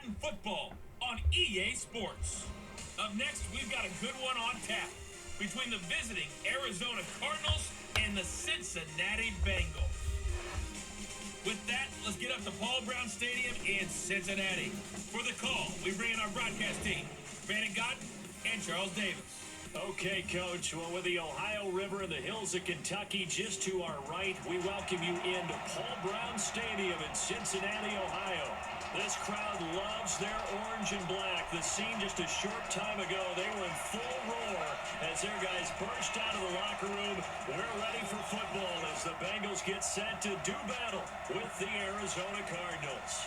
Madden football on EA Sports. Up next, we've got a good one on tap between the visiting Arizona Cardinals and the Cincinnati Bengals. With that, let's get up to Paul Brown Stadium in Cincinnati. For the call, we bring in our broadcast team, Brandon Godden and Charles Davis. Okay, Coach. Well, with the Ohio River and the hills of Kentucky just to our right, we welcome you into Paul Brown Stadium in Cincinnati, Ohio. This crowd loves their orange and black. The scene just a short time ago, they were in full roar as their guys burst out of the locker room. We're ready for football as the Bengals get set to do battle with the Arizona Cardinals.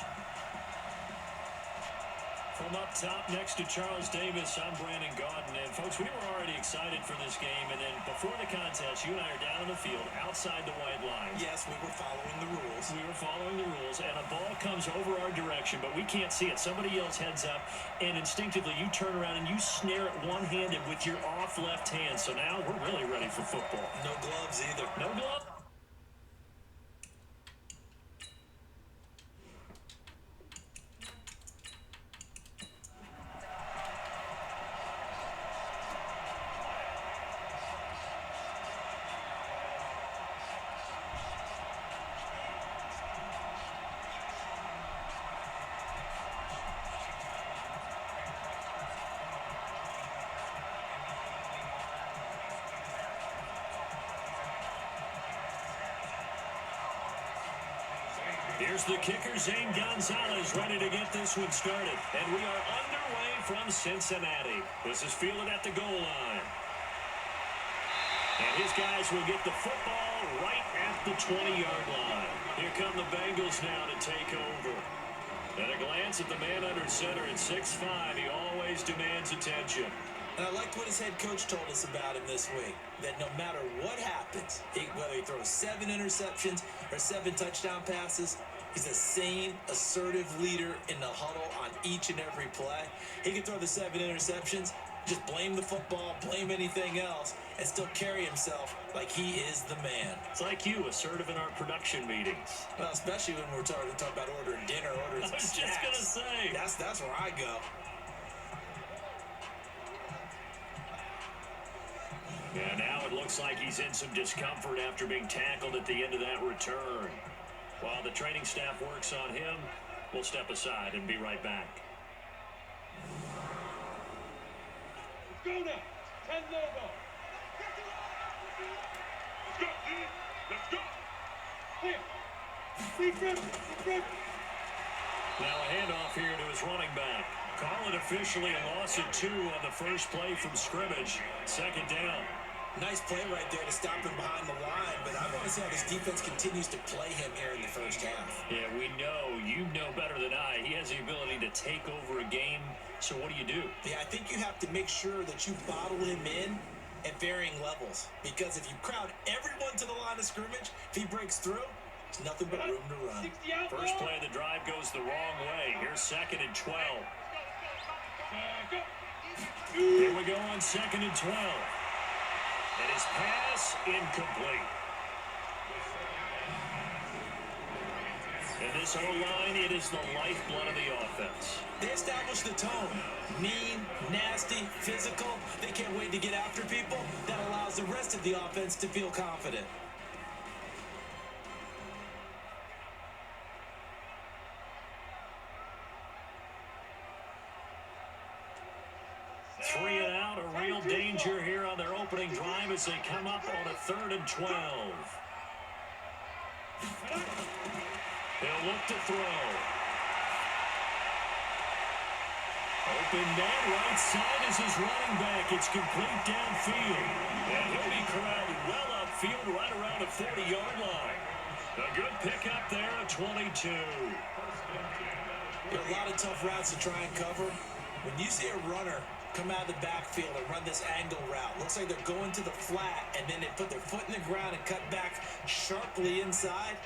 From up top next to Charles Davis, I'm Brandon Godden. And folks, we were already excited for this game. And then before the contest, you and I are down in the field outside the white line. Yes, we were following the rules. We were following the rules. And a ball comes over our direction, but we can't see it. Somebody else heads up, and instinctively you turn around and you snare it one-handed with your off left hand. So now we're really ready for football. No gloves either. No gloves? Here's the kicker, Zane Gonzalez, ready to get this one started. And we are underway from Cincinnati. This is fielded at the goal line. And his guys will get the football right at the 20-yard line. Here come the Bengals now to take over. At a glance at the man under center at 6'5", he always demands attention. And I liked what his head coach told us about him this week, that no matter what happens, whether he throws 7 interceptions or 7 touchdown passes, he's a sane, assertive leader in the huddle on each and every play. He can throw the 7 interceptions, just blame the football, blame anything else, and still carry himself like he is the man. It's like you, assertive in our production meetings. Well, especially when we're talking about ordering dinner, ordering some snacks. I was just going to say. That's where I go. Yeah, now it looks like he's in some discomfort after being tackled at the end of that return. While the training staff works on him, we'll step aside and be right back. Let's go now. 10 logo. Let's go, dude. Let's go. Here. Now a handoff here to his running back. Call it officially a loss of 2 on the first play from scrimmage. Second down. Nice play right there to stop him behind the line, but I want to see how this defense continues to play him here in the first half. Yeah, we know. You know better than I. He has the ability to take over a game, so what do? Yeah, I think you have to make sure that you bottle him in at varying levels, because if you crowd everyone to the line of scrimmage, if he breaks through, there's nothing but room to run. First play of the drive goes the wrong way. Here's 2nd and 12. Here we go on 2nd and 12. And his pass incomplete. And this O-line, it is the lifeblood of the offense. They establish the tone. Mean, nasty, physical. They can't wait to get after people. That allows the rest of the offense to feel confident. Three and out, a real danger here on their opening drive as they come up on a 3rd and 12. They'll look to throw. Open man, right side is his running back. It's complete downfield. And he'll be corralled well upfield right around the 40-yard line. A good pickup there at 22. There are a lot of tough routes to try and cover. When you see a runner come out of the backfield and run this angle route, looks like they're going to the flat, and then they put their foot in the ground and cut back sharply inside.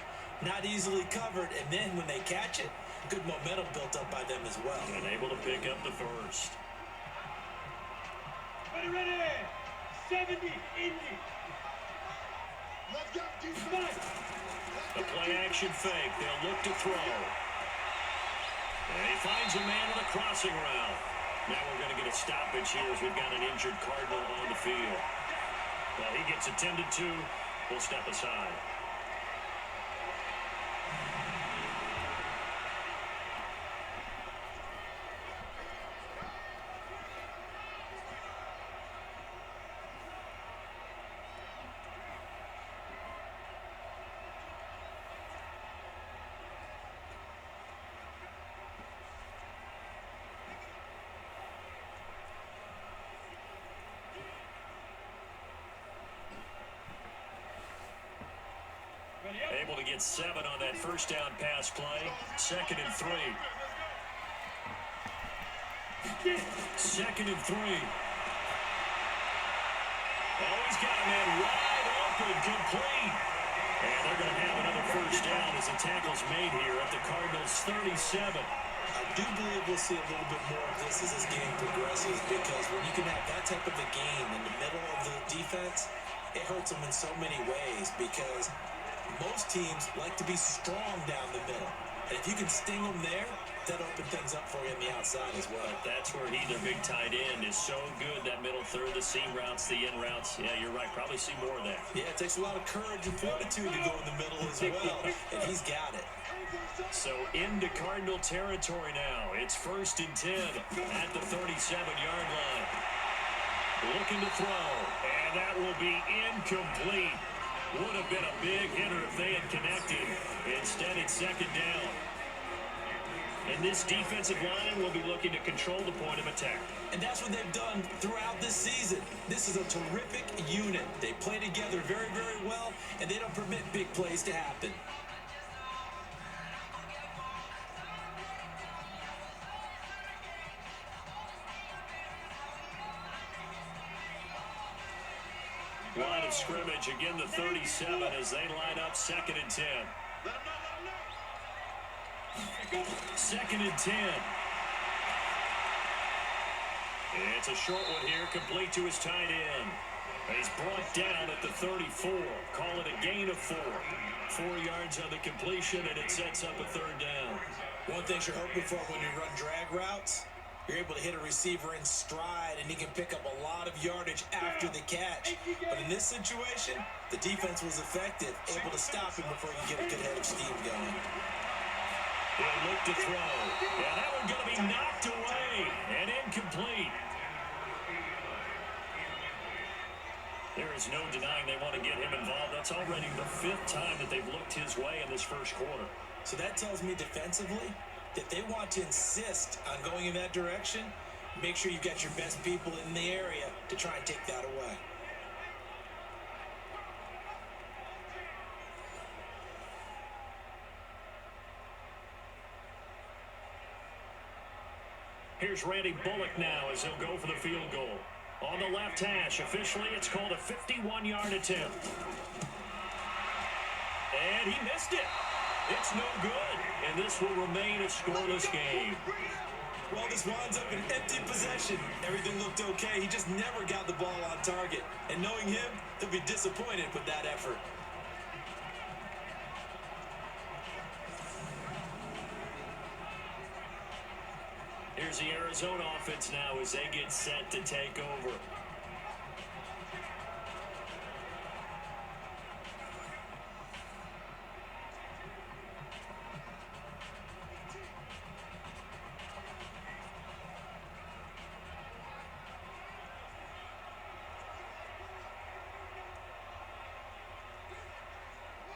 Not easily covered, and then when they catch it, good momentum built up by them as well. And able to pick up the first. Ready. 70, Indy. Let's go, A play action fake. They'll look to throw. And he finds a man on the crossing route. Now we're going to get a stoppage here as we've got an injured Cardinal on the field. Well, he gets attended to. We'll step aside. Able to get 7 on that first down pass play. 2nd and 3. 2nd and 3. Oh, he's got a man wide open, complete. And they're going to have another first down as the tackle's made here at the Cardinals' 37. I do believe we'll see a little bit more of this as this game progresses, because when you can have that type of a game in the middle of the defense, it hurts them in so many ways, because most teams like to be strong down the middle. And if you can sting them there, that opens things up for you on the outside as well. But that's where he, their big tight end, is so good, that middle third, the seam routes, the in routes. Yeah, you're right. Probably see more of that. Yeah, it takes a lot of courage and fortitude to go in the middle as well, and he's got it. So into Cardinal territory now. It's 1st and 10 at the 37-yard line. Looking to throw, and that will be incomplete. Would have been a big hitter if they had connected. Instead, it's 2nd down. And this defensive line will be looking to control the point of attack. And that's what they've done throughout this season. This is a terrific unit. They play together very, very well, and they don't permit big plays to happen. Line of scrimmage, again the 37 as they line up 2nd and 10. 2nd and 10. It's a short one here, complete to his tight end. He's brought down at the 34. Call it a gain of 4. 4 yards on the completion, and it sets up a 3rd down. One thing you're hoping for when you run drag routes, you're able to hit a receiver in stride, and he can pick up a lot of yardage after the catch. But in this situation, the defense was effective, able to stop him before you get a good head of steam going. He'll look to throw. Yeah, that one's going to be knocked away and incomplete. There is no denying they want to get him involved. That's already the 5th time that they've looked his way in this first quarter. So that tells me defensively that they want to insist on going in that direction. Make sure you've got your best people in the area to try and take that away. Here's Randy Bullock now as he'll go for the field goal. On the left hash, officially it's called a 51-yard attempt. And he missed it. It's no good, and this will remain a scoreless game. Well, this winds up an empty possession. Everything looked okay. He just never got the ball on target. And knowing him, he'll be disappointed with that effort. Here's the Arizona offense now as they get set to take over.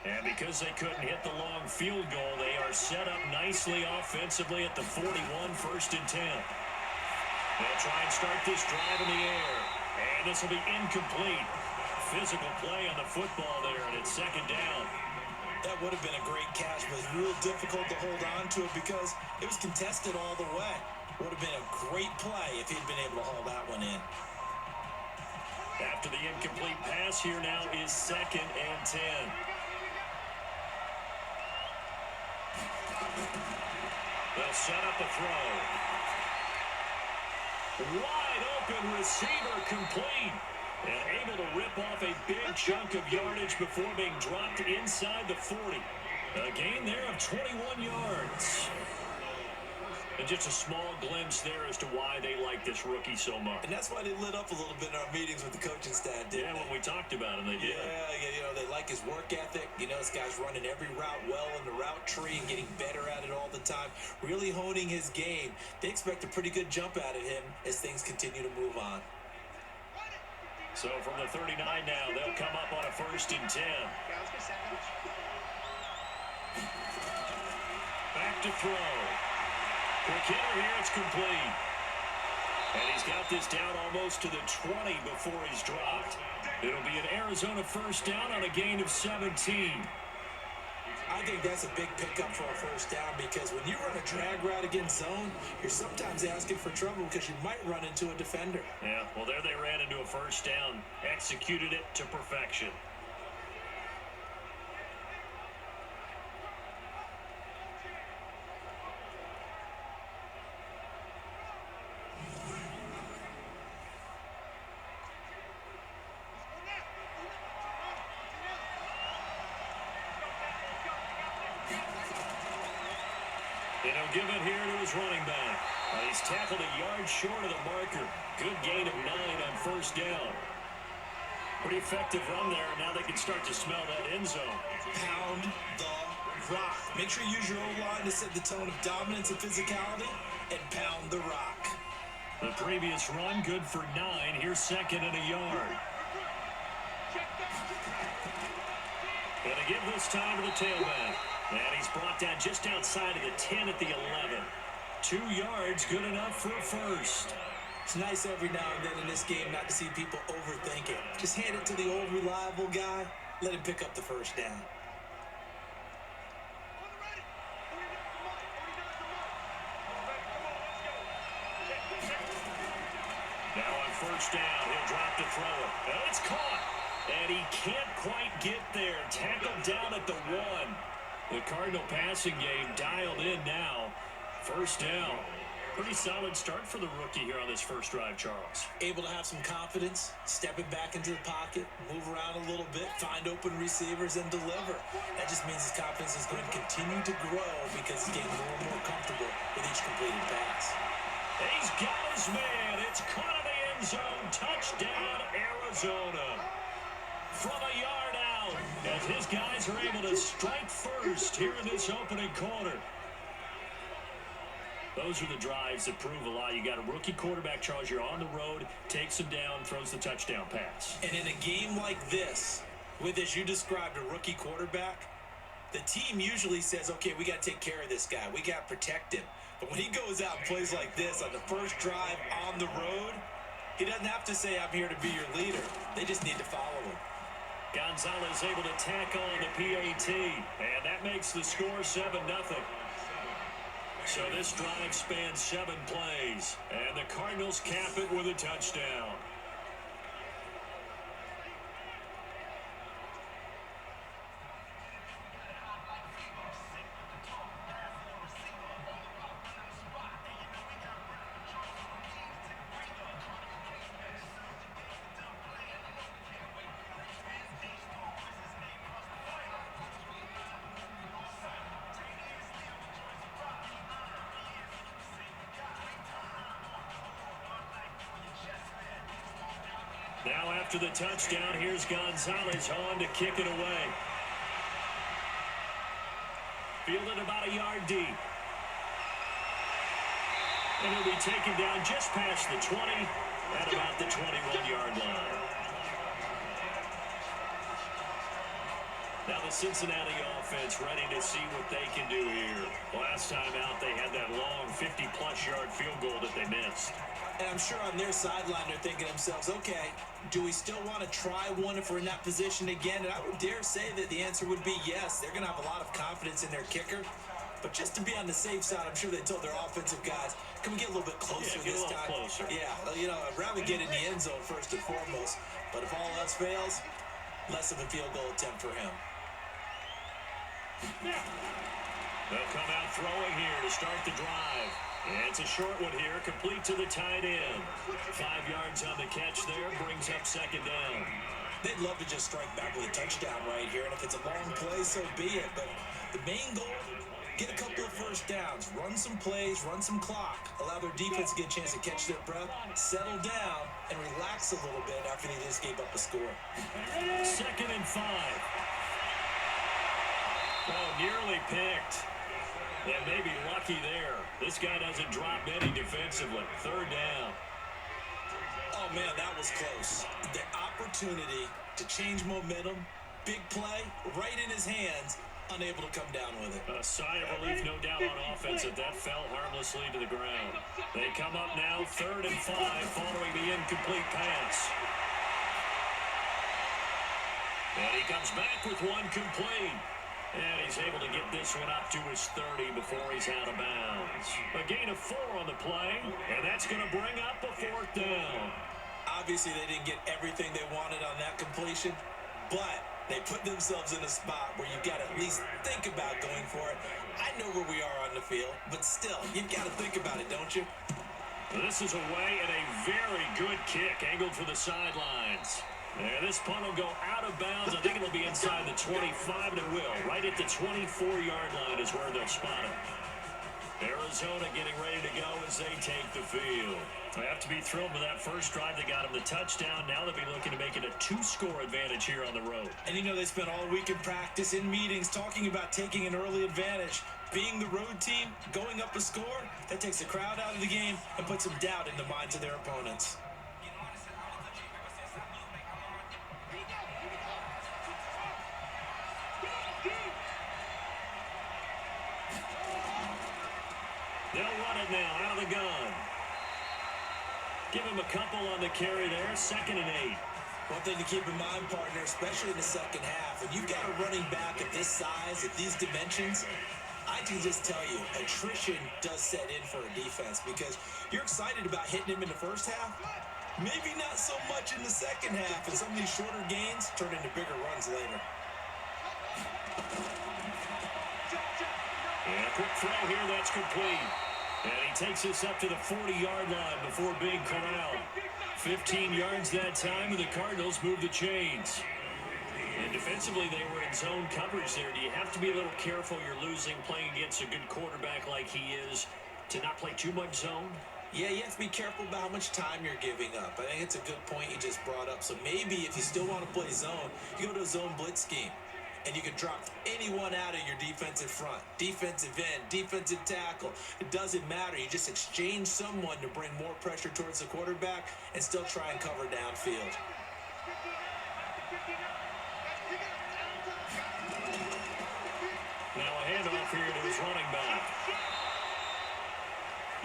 And because they couldn't hit the long field goal, they are set up nicely offensively at the 41, 1st and 10. They'll try and start this drive in the air. And this will be incomplete. Physical play on the football there, and it's 2nd down. That would have been a great catch, but it's real difficult to hold on to it because it was contested all the way. Would have been a great play if he'd been able to haul that one in. After the incomplete pass, here now is 2nd and 10. They'll set up a throw. Wide open receiver, complete. And able to rip off a big chunk of yardage before being dropped inside the 40. A gain there of 21 yards. And just a small glimpse there as to why they like this rookie so much. And that's why they lit up a little bit in our meetings with the coaching staff, didn't they? When we talked about him, they did. Yeah, they like his work ethic. This guy's running every route well in the route tree and getting better at it all the time, really honing his game. They expect a pretty good jump out of him as things continue to move on. So from the 39 now, they'll come up on a 1st and 10. Back to throw. Quick hitter here, it's complete. And he's got this down almost to the 20 before he's dropped. It'll be an Arizona 1st down on a gain of 17. I think that's a big pickup for a 1st down because when you run a drag route against zone, you're sometimes asking for trouble because you might run into a defender. Yeah, well, there they ran into a 1st down, executed it to perfection. And he'll give it here to his running back. He's tackled a yard short of the marker. Good gain of 9 on 1st down. Pretty effective run there. Now they can start to smell that end zone. Pound the rock. Make sure you use your O-line to set the tone of dominance and physicality, and pound the rock. The previous run, good for 9. Here's 2nd and a yard. And to give this time to the tailback. And he's brought down just outside of the 10 at the 11. 2 yards, good enough for a 1st. It's nice every now and then in this game not to see people overthink it. Just hand it to the old reliable guy. Let him pick up the 1st down. Now on 1st down, he'll drop to throw it. And it's caught. And he can't quite get there. Tackled down at the 1. The Cardinal passing game dialed in now. 1st down. Pretty solid start for the rookie here on this 1st drive, Charles. Able to have some confidence, stepping back into the pocket, move around a little bit, find open receivers, and deliver. That just means his confidence is going to continue to grow because he's getting more and more comfortable with each completed pass. He's got his man. It's caught in the end zone. Touchdown, Arizona. From a yard out, as his guys are able to strike first here in this opening quarter. Those are the drives that prove a lot. You got a rookie quarterback, Charles. You're on the road, takes him down, throws the touchdown pass. And in a game like this, with, as you described, a rookie quarterback, the team usually says, okay, we got to take care of this guy. We got to protect him. But when he goes out and plays like this on the 1st drive on the road, he doesn't have to say, I'm here to be your leader. They just need to follow him. Gonzalez able to tack on the PAT, and that makes the score 7-0. So this drive spans 7 plays, and the Cardinals cap it with a touchdown. Now after the touchdown, here's Gonzalez on to kick it away. Fielded about a yard deep. And he'll be taken down just past the 20 at about the 21-yard line. Now the Cincinnati offense ready to see what they can do here. Last time out, they had that long 50-plus yard field goal that they missed. And I'm sure on their sideline they're thinking to themselves, okay, do we still want to try one if we're in that position again? And I would dare say that the answer would be yes. They're going to have a lot of confidence in their kicker. But just to be on the safe side, I'm sure they told their offensive guys, can we get a little bit closer this time? Closer. Yeah, I'd rather get in the end zone first and foremost. But if all else fails, less of a field goal attempt for him. They'll come out throwing here to start the drive. And it's a short one here, complete to the tight end. 5 yards on the catch there, brings up 2nd down. They'd love to just strike back with a touchdown right here, and if it's a long play, so be it. But the main goal Get a couple of first downs, run some plays, run some clock, allow their defense to get a chance to catch their breath, settle down, and relax a little bit after they just gave up a score. 2nd and 5. Oh, nearly picked. And maybe lucky there. This guy doesn't drop many defensively. 3rd down. Oh, man, that was close. The opportunity to change momentum, big play, right in his hands, unable to come down with it. A sigh of relief, no doubt, on offense that fell harmlessly to the ground. They come up now 3rd and 5 following the incomplete pass. And he comes back with one complete. And he's able to get this one up to his 30 before he's out of bounds. A gain of 4 on the play, and that's going to bring up a 4th down. Obviously, they didn't get everything they wanted on that completion, but they put themselves in a spot where you've got to at least think about going for it. I know where we are on the field, but still, you've got to think about it, don't you? This is away and a very good kick angled for the sidelines. And this punt will go out of bounds. I think it'll be inside the 25, and it will. Right at the 24-yard line is where they'll spot it. Arizona getting ready to go as they take the field. They have to be thrilled with that first drive that got them the touchdown. Now they'll be looking to make it a 2-score advantage here on the road. And you know, they spent all week in practice, in meetings, talking about taking an early advantage. Being the road team, going up a score, that takes the crowd out of the game and puts some doubt in the minds of their opponents. They'll run it now out of the gun. Give him a couple on the carry there. 2nd and 8. One thing to keep in mind, partner, especially in the second half, when you've got a running back of this size, at these dimensions, I can just tell you, attrition does set in for a defense because you're excited about hitting him in the first half. Maybe not so much in the second half, and some of these shorter gains turn into bigger runs later. And a quick throw here, that's complete. And he takes this up to the 40-yard line before being corralled. 15 yards that time, and the Cardinals move the chains. And defensively, they were in zone coverage there. Do you have to be a little careful? You're losing, playing against a good quarterback like he is, to not play too much zone? Yeah, you have to be careful about how much time you're giving up. I think it's a good point you just brought up. So maybe if you still want to play zone, you go to a zone blitz scheme. And you can drop anyone out of your defensive front, defensive end, defensive tackle. It doesn't matter. You just exchange someone to bring more pressure towards the quarterback and still try and cover downfield. Now a handoff here to his running back.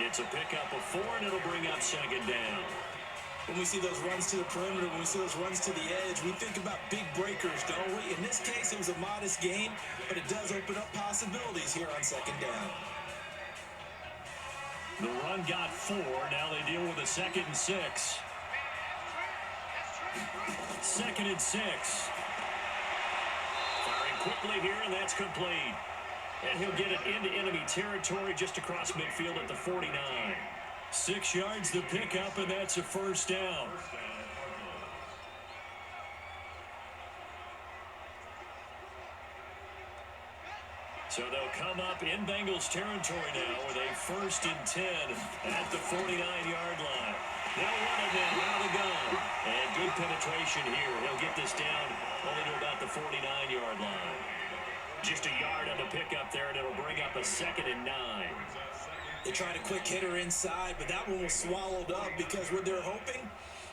It's a pickup of 4, and it'll bring up 2nd down. When we see those runs to the perimeter, when we see those runs to the edge, we think about big breakers, don't we? In this case, it was a modest gain, but it does open up possibilities here on 2nd down. The run got 4. Now they deal with a 2nd and 6. 2nd and 6. Firing quickly here, and that's complete. And he'll get it into enemy territory just across midfield at the 49. 6 yards to pick up, and that's a 1st down. So they'll come up in Bengals territory now with a 1st and 10 at the 49-yard line. They'll run it now out of the gun. And good penetration here. He'll get this down only to about the 49-yard line. Just a yard on the pickup there, and it'll bring up a 2nd and 9. They tried a quick hitter inside, but that one was swallowed up because what they're hoping,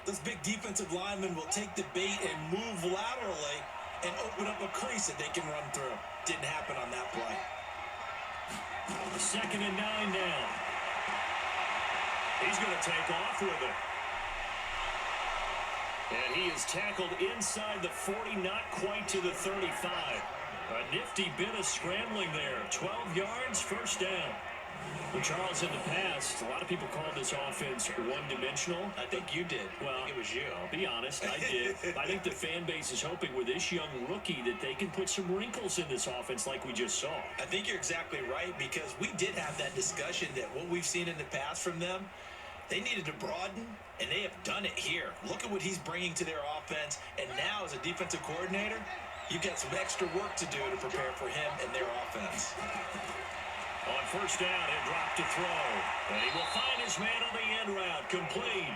those big defensive linemen will take the bait and move laterally and open up a crease that they can run through. Didn't happen on that play. 2nd and 9 now. He's going to take off with it. And he is tackled inside the 40, not quite to the 35. A nifty bit of scrambling there. 12 yards, 1st down. Well, Charles, in the past, a lot of people called this offense one-dimensional. I think you did. Well, I think it was you. I'll be honest, I did. I think the fan base is hoping with this young rookie that they can put some wrinkles in this offense like we just saw. I think you're exactly right because we did have that discussion that what we've seen in the past from them, they needed to broaden, and they have done it here. Look at what he's bringing to their offense, and now as a defensive coordinator, you've got some extra work to do to prepare for him and their offense. On first down, he'll drop to throw. And he will find his man on the end route, complete.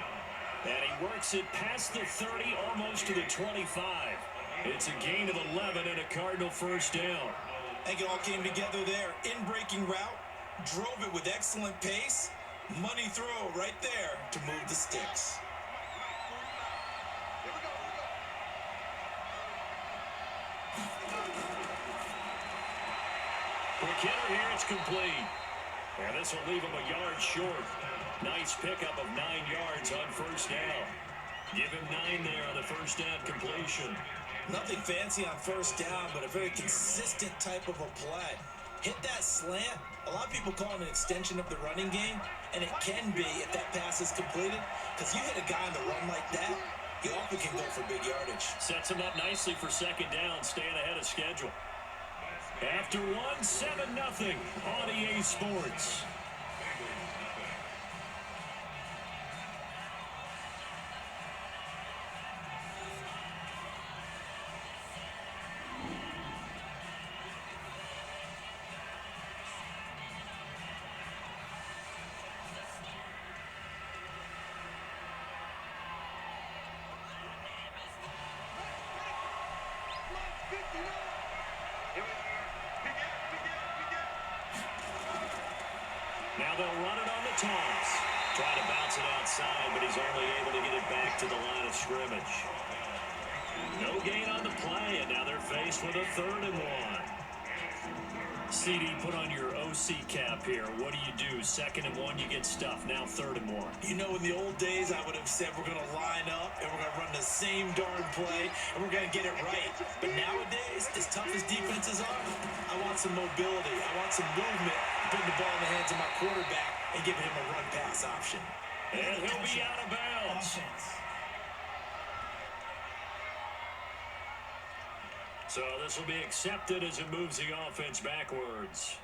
And he works it past the 30, almost to the 25. It's a gain of 11 and a Cardinal first down. I think it all came together there. In-breaking route, drove it with excellent pace. Money throw right there to move the sticks. Quick hitter here, it's complete. And this will leave him a yard short. Nice pickup of 9 yards on first down. Give him 9 there on the first down completion. Nothing fancy on first down, but a very consistent type of a play. Hit that slant. A lot of people call it an extension of the running game, and it can be if that pass is completed, because you hit a guy on the run like that, you often can go for big yardage. Sets him up nicely for second down, staying ahead of schedule. After 7-0 on EA Sports. Now they'll run it on the toss. Try to bounce it outside, but he's only able to get it back to the line of scrimmage. No gain on the play, and now they're faced with a 3rd and 1. CD, put on your OC cap here. What do you do? 2nd and 1, you get stuffed. Now 3rd and 1. You know, in the old days, I would have said we're going to line up and we're going to run the same darn play and we're going to get it right. But nowadays, as tough as defenses are, I want some mobility. I want some movement, putting the ball in the hands of my quarterback and giving him a run-pass option. And he'll be out of bounds. So this will be accepted as it moves the offense backwards.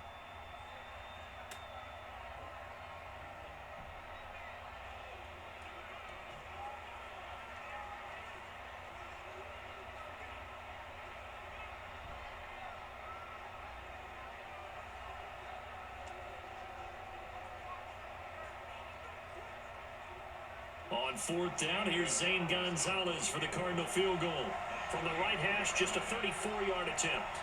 On 4th down, here's Zane Gonzalez for the Cardinal field goal. From the right hash, just a 34-yard attempt.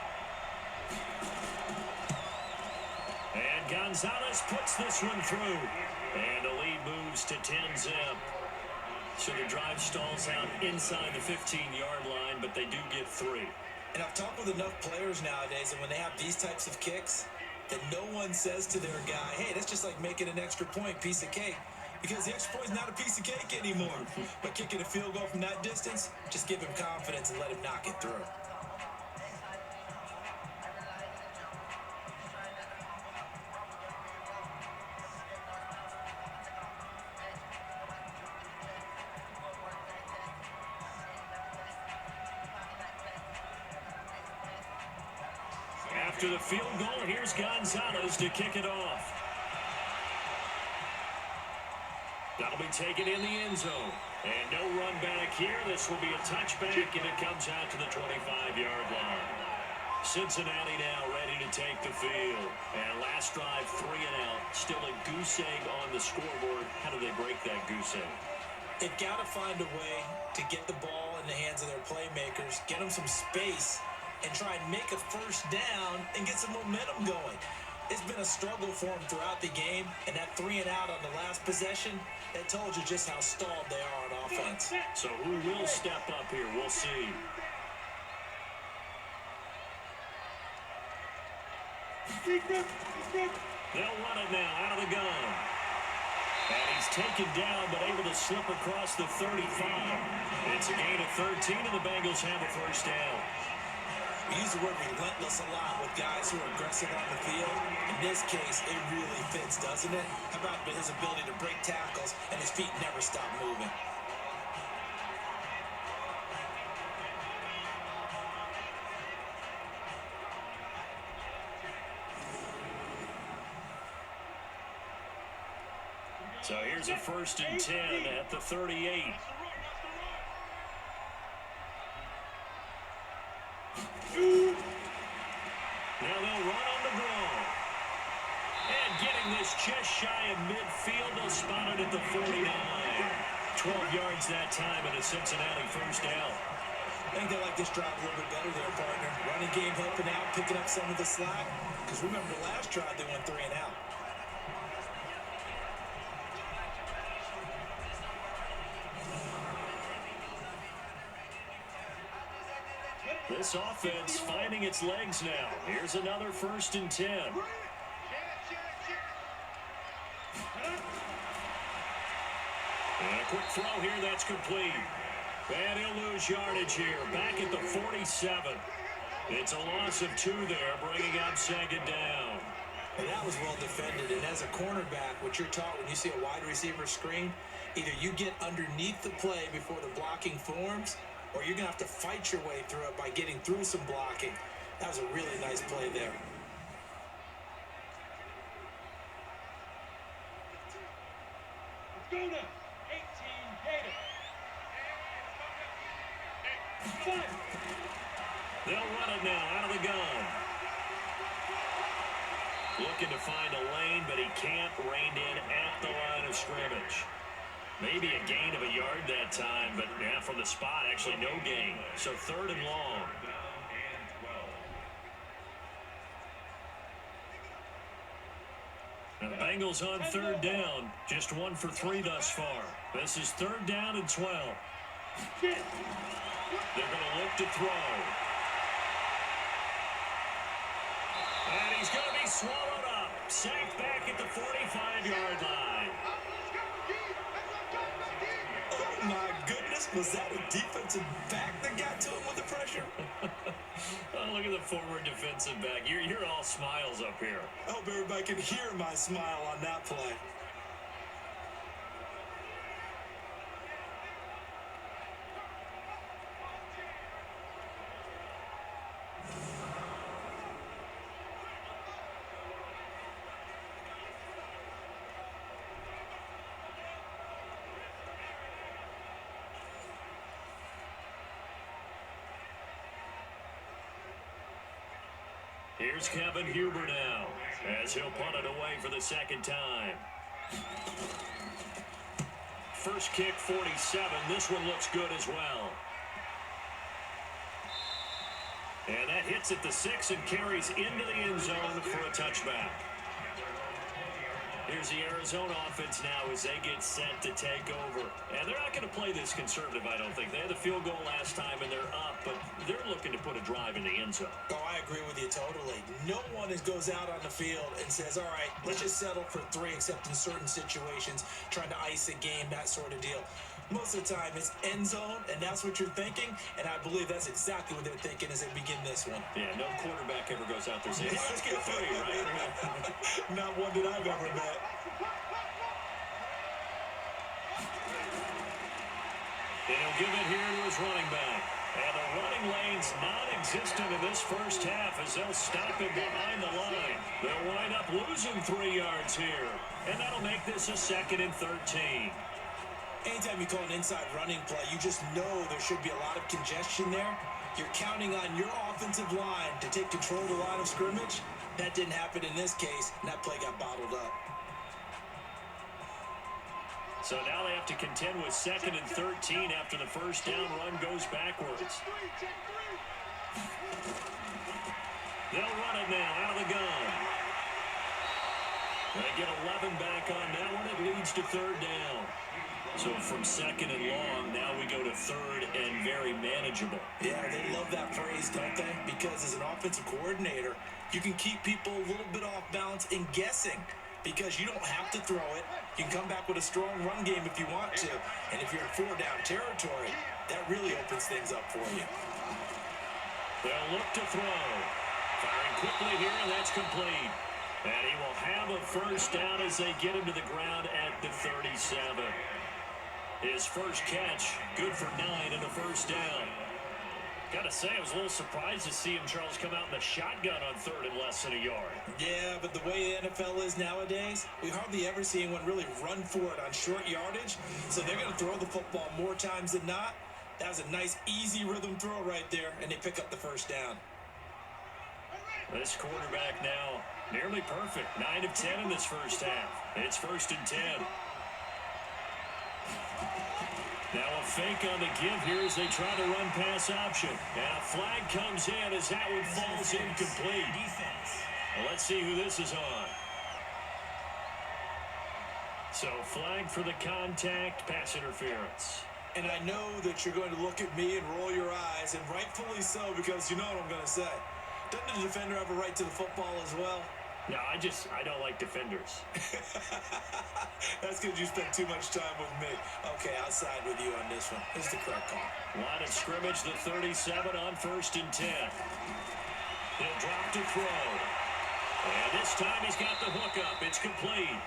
And Gonzalez puts this one through. And the lead moves to 10-zip. So the drive stalls out inside the 15-yard line, but they do get 3. And I've talked with enough players nowadays, and when they have these types of kicks, that no one says to their guy, hey, that's just like making an extra point, piece of cake. Because the extra point is not a piece of cake anymore. But kicking a field goal from that distance, just give him confidence and let him knock it through. After the field goal, here's Gonzalez to kick it off. That'll be taken in the end zone. And no run back here. This will be a touchback, and it comes out to the 25-yard line. Cincinnati now ready to take the field. And last drive, 3 and out. Still a goose egg on the scoreboard. How do they break that goose egg? They've got to find a way to get the ball in the hands of their playmakers, get them some space, and try and make a first down and get some momentum going. It's been a struggle for them throughout the game, and that 3 and out on the last possession, that told you just how stalled they are on offense. So who will step up here? We'll see. They'll run it now out of the gun. And he's taken down, but able to slip across the 35. It's a gain of 13, and the Bengals have a first down. We use the word relentless a lot with guys who are aggressive on the field. In this case, it really fits, doesn't it? How about his ability to break tackles and his feet never stop moving? So here's a 1st and 10 at the 38. Now they'll run on the draw. just shy of midfield. They'll spot it at the 49. 12 yards that time and a Cincinnati first down. I think they like this drive a little bit better there, partner. Running game helping out, picking up some of the slack. Because remember, the last drive they went 3 and out. This offense finding its legs now. Here's another 1st and 10. And a quick throw here that's complete. And he'll lose yardage here. Back at the 47. It's a loss of 2 there, bringing up 2nd down. And that was well defended. And as a cornerback, what you're taught when you see a wide receiver screen, either you get underneath the play before the blocking forms, or you're going to have to fight your way through it by getting through some blocking. That was a really nice play there. Let's go now. 18 Gator. They'll run it now out of the gun. Looking to find a lane, but he can't. Reined in at the line of scrimmage. Maybe a gain of a yard that time, but yeah, from the spot, actually no gain. So 3rd and long. And the Bengals on 3rd down. Just 1 for 3 thus far. This is 3rd down and 12. They're going to look to throw. And he's going to be swallowed up. Sacked back at the 45-yard line. Oh, my goodness. Was that a defensive back that got to him with the pressure? Oh, look at the forward defensive back. You're all smiles up here. I hope everybody can hear my smile on that play. Here's Kevin Huber now, as he'll punt it away for the 2nd time. First kick, 47. This one looks good as well. And that hits at the 6 and carries into the end zone for a touchback. Here's the Arizona offense now as they get set to take over. And they're not going to play this conservative, I don't think. They had the field goal last time, and they're up, but they're looking to put a drive in the end zone. Oh, I agree with you totally. No one goes out on the field and says, all right, let's just settle for 3, except in certain situations, trying to ice a game, that sort of deal. Most of the time, it's end zone, and that's what you're thinking, and I believe that's exactly what they're thinking as they begin this one. Yeah, no quarterback ever goes out there saying, hey, let's get 3, right? Not one that I've ever met. They'll give it here to his running back. And the running lane's non-existent in this first half as they'll stop him behind the line. They'll wind up losing 3 yards here. And that'll make this a 2nd and 13. Anytime you call an inside running play, you just know there should be a lot of congestion there. You're counting on your offensive line to take control of the line of scrimmage. That didn't happen in this case, and that play got bottled up. So now they have to contend with 2nd and 13 after the first down run goes backwards. They'll run it now out of the gun. They get 11 back on that one. It leads to 3rd down. So from 2nd and long, now we go to 3rd and very manageable. Yeah, they love that phrase, don't they? Because as an offensive coordinator, you can keep people a little bit off balance and guessing. Because you don't have to throw it. You can come back with a strong run game if you want to. And if you're in 4-down territory, that really opens things up for you. They'll look to throw. Firing quickly here, and that's complete. And he will have a first down as they get him to the ground at the 37. His first catch, good for 9 and a first down. Got to say, I was a little surprised to see him, Charles, come out in the shotgun on 3rd and less than a yard. Yeah, but the way the NFL is nowadays, we hardly ever see anyone really run for it on short yardage. So they're going to throw the football more times than not. That was a nice, easy rhythm throw right there, and they pick up the first down. This quarterback now nearly perfect. 9 of 10 in this first half. It's 1st and 10. Now a fake on the give here as they try to run pass option. And a flag comes in as that one falls incomplete. Well, let's see who this is on. So flag for the contact, pass interference. And I know that you're going to look at me and roll your eyes, and rightfully so, because you know what I'm going to say. Doesn't the defender have a right to the football as well? No, I don't like defenders. That's because you spent too much time with me. Okay, I'll side with you on this one. It's the correct call. Line of scrimmage, the 37 on 1st and 10. He'll drop to throw. And this time he's got the hook up. It's complete.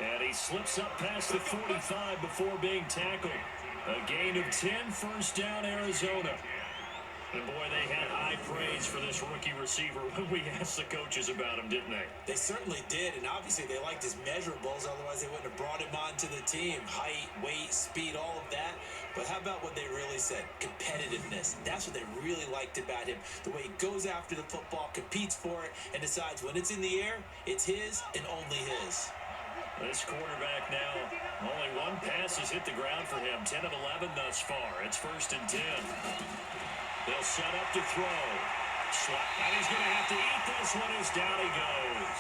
And he slips up past the 45 before being tackled. A gain of 10, first down, Arizona. And boy, they had high praise for this rookie receiver when we asked the coaches about him, didn't they? They certainly did, and obviously they liked his measurables, otherwise they wouldn't have brought him onto the team. Height, weight, speed, all of that. But how about what they really said? Competitiveness. That's what they really liked about him. The way he goes after the football, competes for it, and decides when it's in the air, it's his and only his. This quarterback now, only one pass has hit the ground for him. 10 of 11 thus far. It's 1st and 10. They'll set up to throw. And he's going to have to eat this one as down he goes.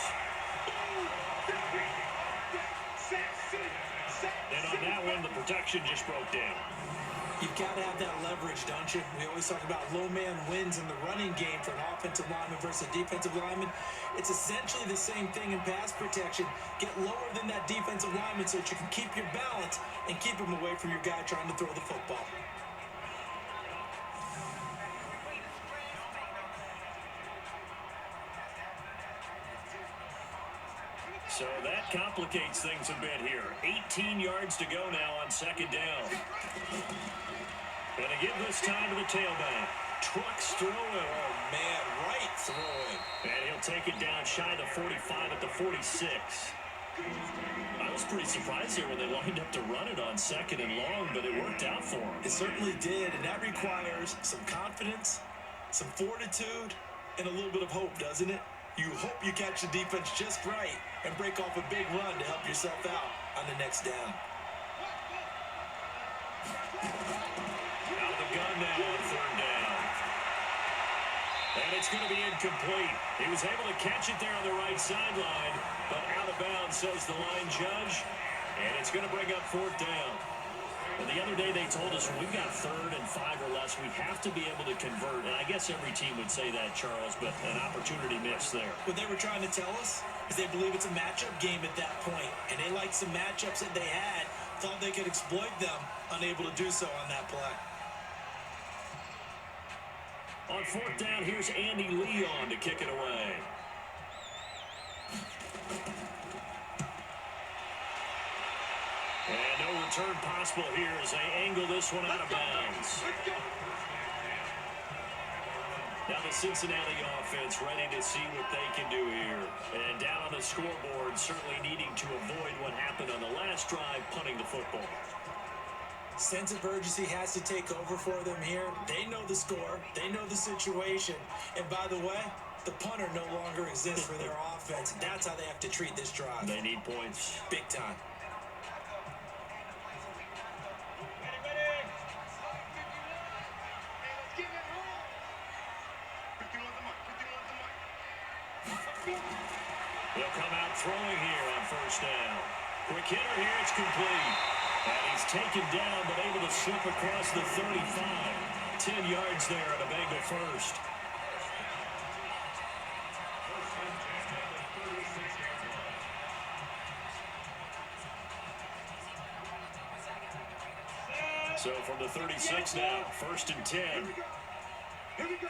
And on that one, the protection just broke down. You've got to have that leverage, don't you? We always talk about low man wins in the running game for an offensive lineman versus a defensive lineman. It's essentially the same thing in pass protection. Get lower than that defensive lineman so that you can keep your balance and keep him away from your guy trying to throw the football. So that complicates things a bit here. 18 yards to go now on 2nd down. And to give this time to the tailback. Trucks throwing. Oh, man, right throwing. And he'll take it down shy of the 45 at the 46. I was pretty surprised there when they lined up to run it on 2nd and long, but it worked out for him. It certainly did, and that requires some confidence, some fortitude, and a little bit of hope, doesn't it? You hope you catch the defense just right and break off a big run to help yourself out on the next down. Out of the gun now on 3rd down. And it's going to be incomplete. He was able to catch it there on the right sideline, but out of bounds, says the line judge. And it's going to bring up 4th down. And the other day they told us when we've got 3rd and 5 or less, we have to be able to convert. And I guess every team would say that, Charles, but an opportunity missed there. What they were trying to tell us is they believe it's a matchup game at that point, and they liked some matchups that they had, thought they could exploit them, unable to do so on that play. On 4th down, here's Andy Leon to kick it away. And no return possible here as they angle this one out of bounds. Now the Cincinnati offense ready to see what they can do here. And down on the scoreboard, certainly needing to avoid what happened on the last drive, punting the football. Sense of urgency has to take over for them here. They know the score. They know the situation. And by the way, the punter no longer exists for their offense. That's how they have to treat this drive. They need points. Big time. He'll come out throwing here on 1st down. Quick hitter here, it's complete. And he's taken down, but able to slip across the 35. 10 yards there on a Bengal first. So from the 36 now, 1st and 10. Here we go.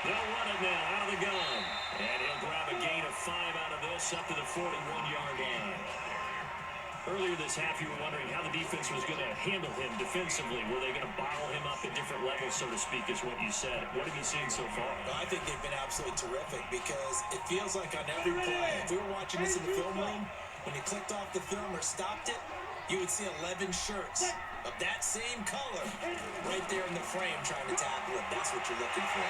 They'll run it now out of the gun. And he'll grab a gain of 5 out of this up to the 41-yard line. Earlier this half, you were wondering how the defense was going to handle him defensively. Were they going to bottle him up at different levels, so to speak, is what you said. What have you seen so far? Well, I think they've been absolutely terrific because it feels like on every play, if we were watching this in the film room, when he clicked off the film or stopped it, you would see 11 shirts of that same color right there in the frame trying to tackle it. That's what you're looking for.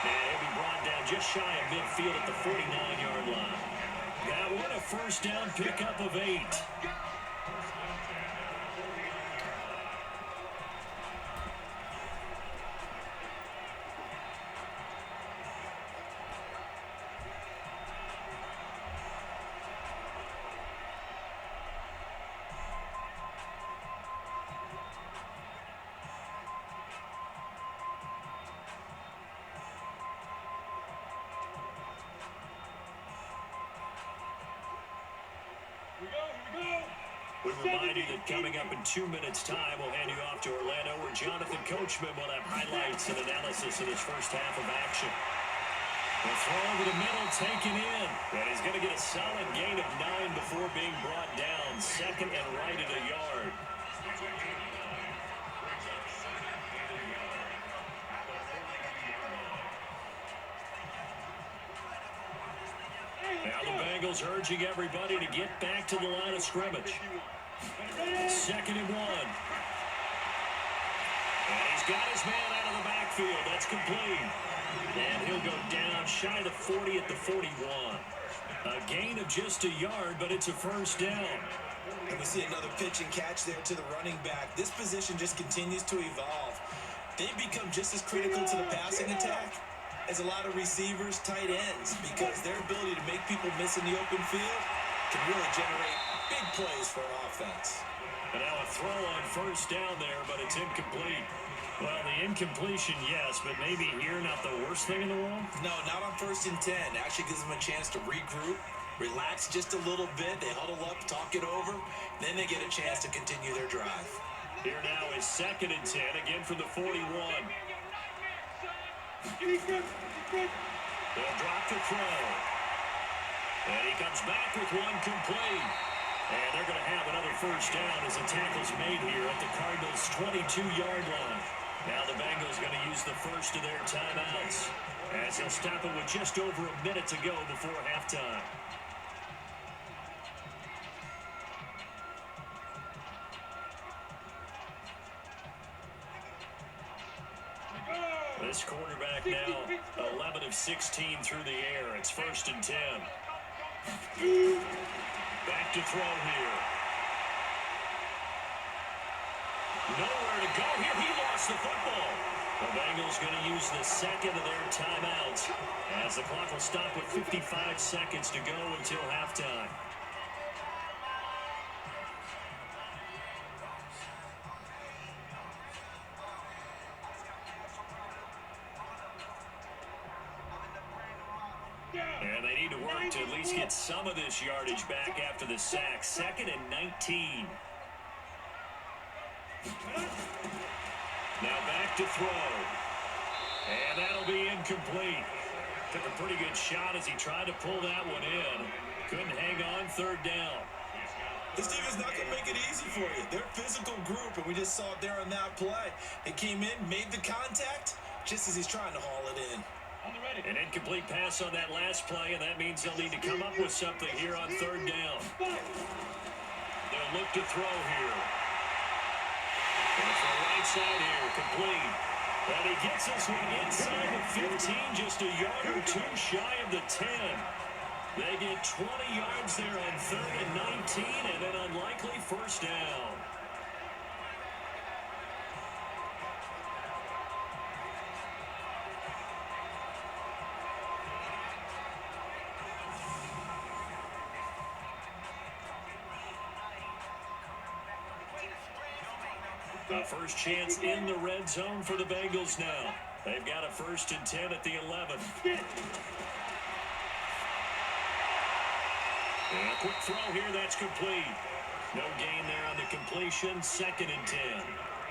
And he'll be brought down just shy of midfield at the 49-yard line. That one a first down pickup of 8. We remind you that coming up in 2 minutes' time, we'll hand you off to Orlando, where Jonathan Coachman will have highlights and analysis of his first half of action. The throw over the middle, taken in. And he's going to get a solid gain of 9 before being brought down. Second and right at a yard. Now the Bengals urging everybody to get back to the line of scrimmage. Second and 1. And he's got his man out of the backfield. That's complete. And he'll go down shy of the 40 at the 41. A gain of just a yard, but it's a first down. And we see another pitch and catch there to the running back. This position just continues to evolve. They become just as critical to the passing attack as a lot of receivers, tight ends, because their ability to make people miss in the open field can really generate big plays for an offense. And now a throw on first down there, but it's incomplete. Well, the incompletion, yes, but maybe here not the worst thing in the world? No, not on 1st and 10. Actually gives them a chance to regroup, relax just a little bit. They huddle up, talk it over. Then they get a chance to continue their drive. Here now is 2nd and 10, again from the 41. They'll drop the throw. And he comes back with one complete. And they're going to have another first down as the tackle's made here at the Cardinals' 22-yard line. Now the Bengals going to use the first of their timeouts, as he'll stop it with just over a minute to go before halftime. This quarterback now 11 of 16 through the air. It's 1st and 10. Back to throw here. Nowhere to go here. He lost the football. The Bengals going to use the second of their timeouts, as the clock will stop with 55 seconds to go until halftime. And they need to work to at least get some of this yardage back after the sack. 2nd and 19. Now back to throw. And that'll be incomplete. Took a pretty good shot as he tried to pull that one in. Couldn't hang on 3rd down. This team is not going to make it easy for you. They're a physical group, and we just saw it there on that play. They came in, made the contact, just as he's trying to haul it in. An incomplete pass on that last play, and that means they'll need to come up with something here on 3rd down. They'll look to throw here. And it's the right side here, complete. And he gets this one inside the 15, just a yard or two shy of the 10. They get 20 yards there on 3rd and 19, and an unlikely first down. A first chance in the red zone for the Bengals now. They've got a 1st and 10 at the 11. And a quick throw here, that's complete. No gain there on the completion, 2nd and 10.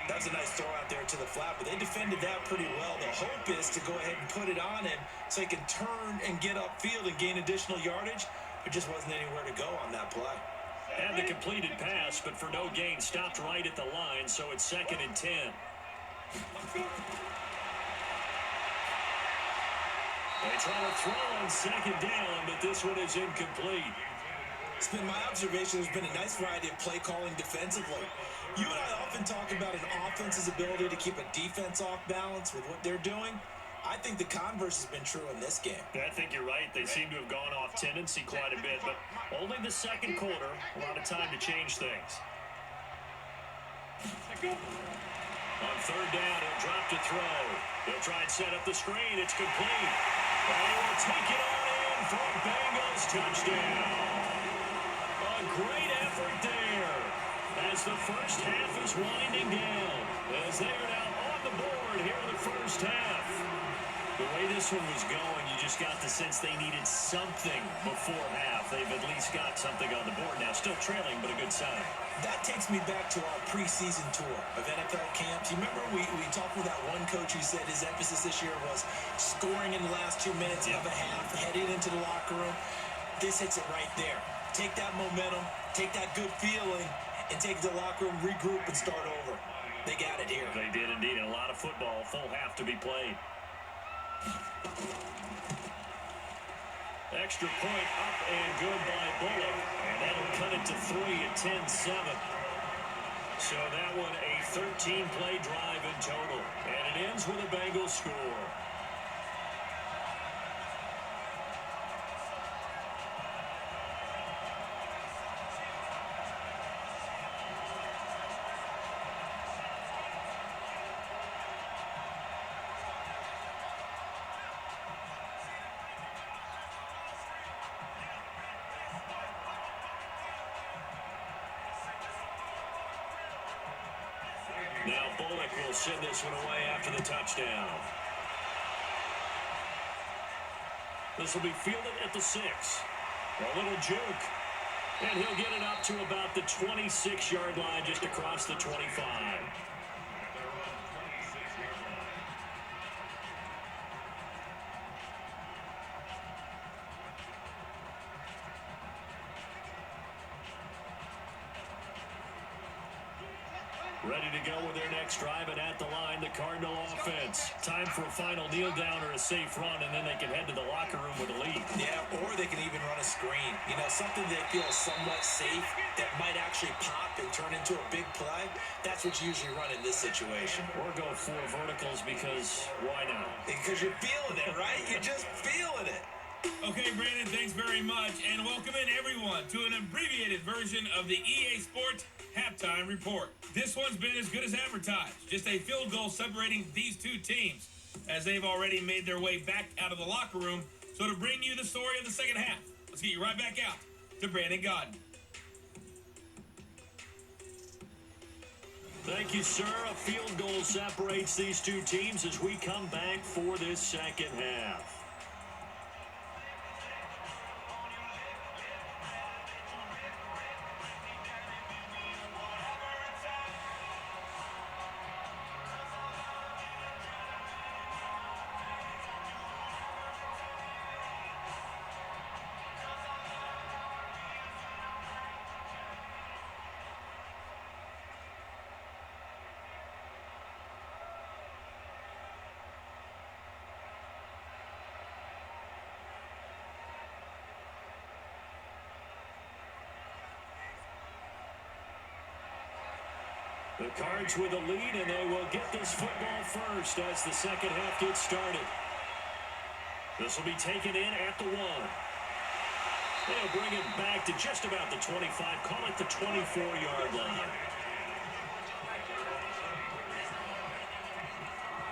That's a nice throw out there to the flat, but they defended that pretty well. The hope is to go ahead and put it on him so he can turn and get upfield and gain additional yardage. There just wasn't anywhere to go on that play. Had the completed pass, but for no gain, stopped right at the line, so it's 2nd and 10. They try to throw on 2nd down, but this one is incomplete. It's been my observation there's been a nice variety of play calling defensively. You and I often talk about an offense's ability to keep a defense off balance with what they're doing. I think the converse has been true in this game. I think you're right. They seem to have gone off tendency quite a bit, but only the second quarter, a lot of time to change things. On third down, he'll drop to throw. He'll try and set up the screen. It's complete. And he will take it on in for a Bengals touchdown. A great effort there as the first half is winding down. As they are now on the board here in the first half. The way this one was going, you just got the sense they needed something before half. They've at least got something on the board now. Still trailing, but a good sign. That takes me back to our preseason tour of NFL camps. You remember we talked with that one coach who said his emphasis this year was scoring in the last 2 minutes of a half, heading into the locker room. This hits it right there. Take that momentum, take that good feeling, and take it to the locker room, regroup, and start over. They got it here. They did indeed. A lot of football, full half to be played. Extra point up and good by Bullock. And that'll cut it to 3 at 10-7. So that one a 13-play drive in total. And it ends with a Bengals score. Now Bullock will send this one away after the touchdown. This will be fielded at the 6. A little juke. And he'll get it up to about the 26-yard line, just across the 25. Ready to go with their next drive, and at the line, the Cardinal offense. Time for a final kneel down or a safe run, and then they can head to the locker room with a lead. Yeah, or they can even run a screen. You know, something they feel somewhat safe that might actually pop and turn into a big play. That's what you usually run in this situation. Or go 4 verticals, because why not? Because you're feeling it, right? You're just feeling it. Okay, Brandon, thanks very much, and welcome in everyone to an abbreviated version of the EA Sports Halftime Report. This one's been as good as advertised. Just a field goal separating these two teams, as they've already made their way back out of the locker room. So to bring you the story of the second half, let's get you right back out to Brandon Godden. Thank you, sir. A field goal separates these two teams as we come back for this second half. The Cards with a lead, and they will get this football first as the second half gets started. This will be taken in at the 1. They'll bring it back to just about the 25, call it the 24-yard line.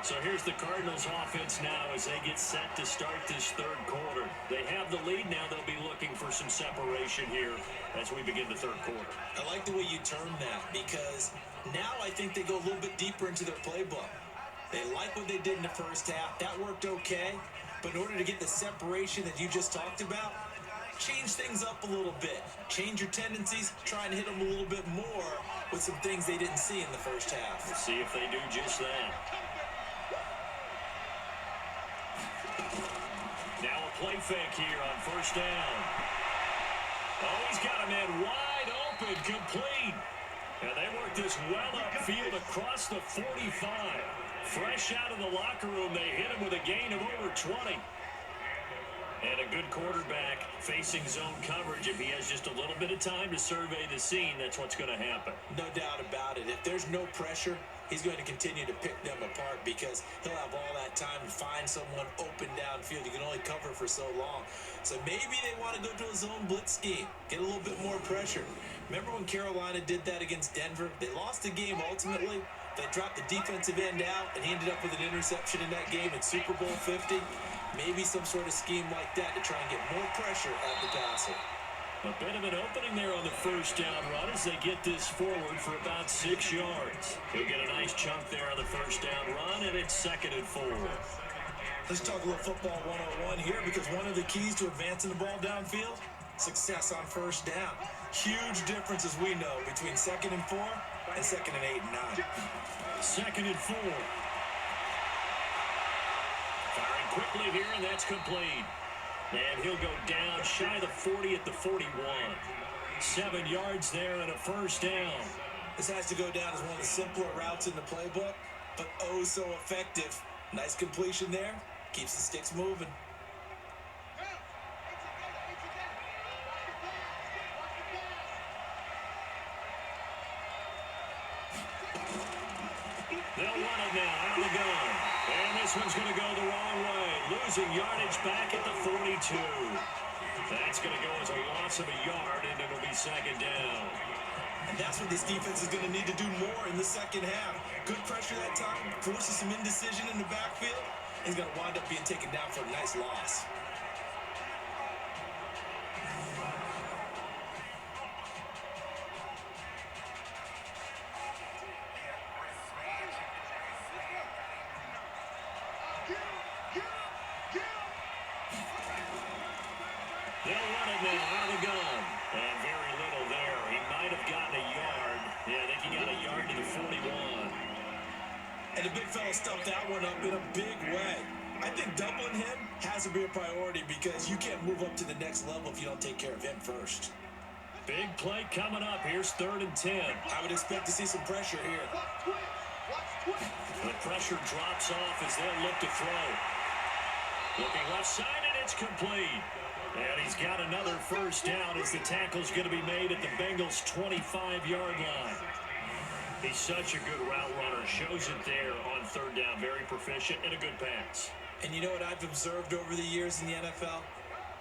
So here's the Cardinals offense now as they get set to start this third quarter. They have the lead now. They'll be looking for some separation here as we begin the third quarter. I like the way you term that, because now I think they go a little bit deeper into their playbook. They like what they did in the first half. That worked okay. But in order to get the separation that you just talked about, change things up a little bit. Change your tendencies. Try and hit them a little bit more with some things they didn't see in the first half. We'll see if they do just that. Now a play fake here on first down. Oh, he's got a man wide open, complete. And they work this well upfield across the 45. Fresh out of the locker room, they hit him with a gain of over 20. And a good quarterback facing zone coverage, if he has just a little bit of time to survey the scene, that's what's going to happen. No doubt about it. If there's no pressure, he's going to continue to pick them apart because he'll have all that time to find someone open downfield. You can only cover for so long. So maybe they want to go to a zone blitz scheme, get a little bit more pressure. Remember when Carolina did that against Denver? They lost the game ultimately. They dropped the defensive end out, and he ended up with an interception in that game in Super Bowl 50. Maybe some sort of scheme like that to try and get more pressure at the passer. A bit of an opening there on the first down run as they get this forward for about 6 yards. He'll get a nice chunk there on the first down run, and it's 2nd and 4. Let's talk a little football 101 here because one of the keys to advancing the ball downfield, success on first down. Huge difference, as we know, between 2nd and 4 and 2nd and 8 and 9. 2nd and 4. Firing quickly here, and that's complete. And he'll go down shy of the 40 at the 41. 7 yards there and a first down. This has to go down as one of the simpler routes in the playbook, but oh so effective. Nice completion there. Keeps the sticks moving. They'll run it now out of the gun. And this one's going to go the wrong way. Losing yardage back at the 42. That's going to go as a loss of a yard, and it'll be 2nd down. And that's what this defense is going to need to do more in the second half. Good pressure that time, forces some indecision in the backfield. He's going to wind up being taken down for a nice loss. They'll run it now out of the gun. And very little there. He might have gotten a yard. Yeah, I think he got a yard to the 41. And the big fella stuffed that one up in a big way. I think doubling him has to be a priority because you can't move up to the next level if you don't take care of him first. Big play coming up. Here's 3rd and 10. I would expect to see some pressure here. The pressure drops off as they'll look to throw. Looking left side, and it's complete. And he's got another first down as the tackle's going to be made at the Bengals' 25-yard line. He's such a good route runner. Shows it there on 3rd down. Very proficient and a good pass. And you know what I've observed over the years in the NFL?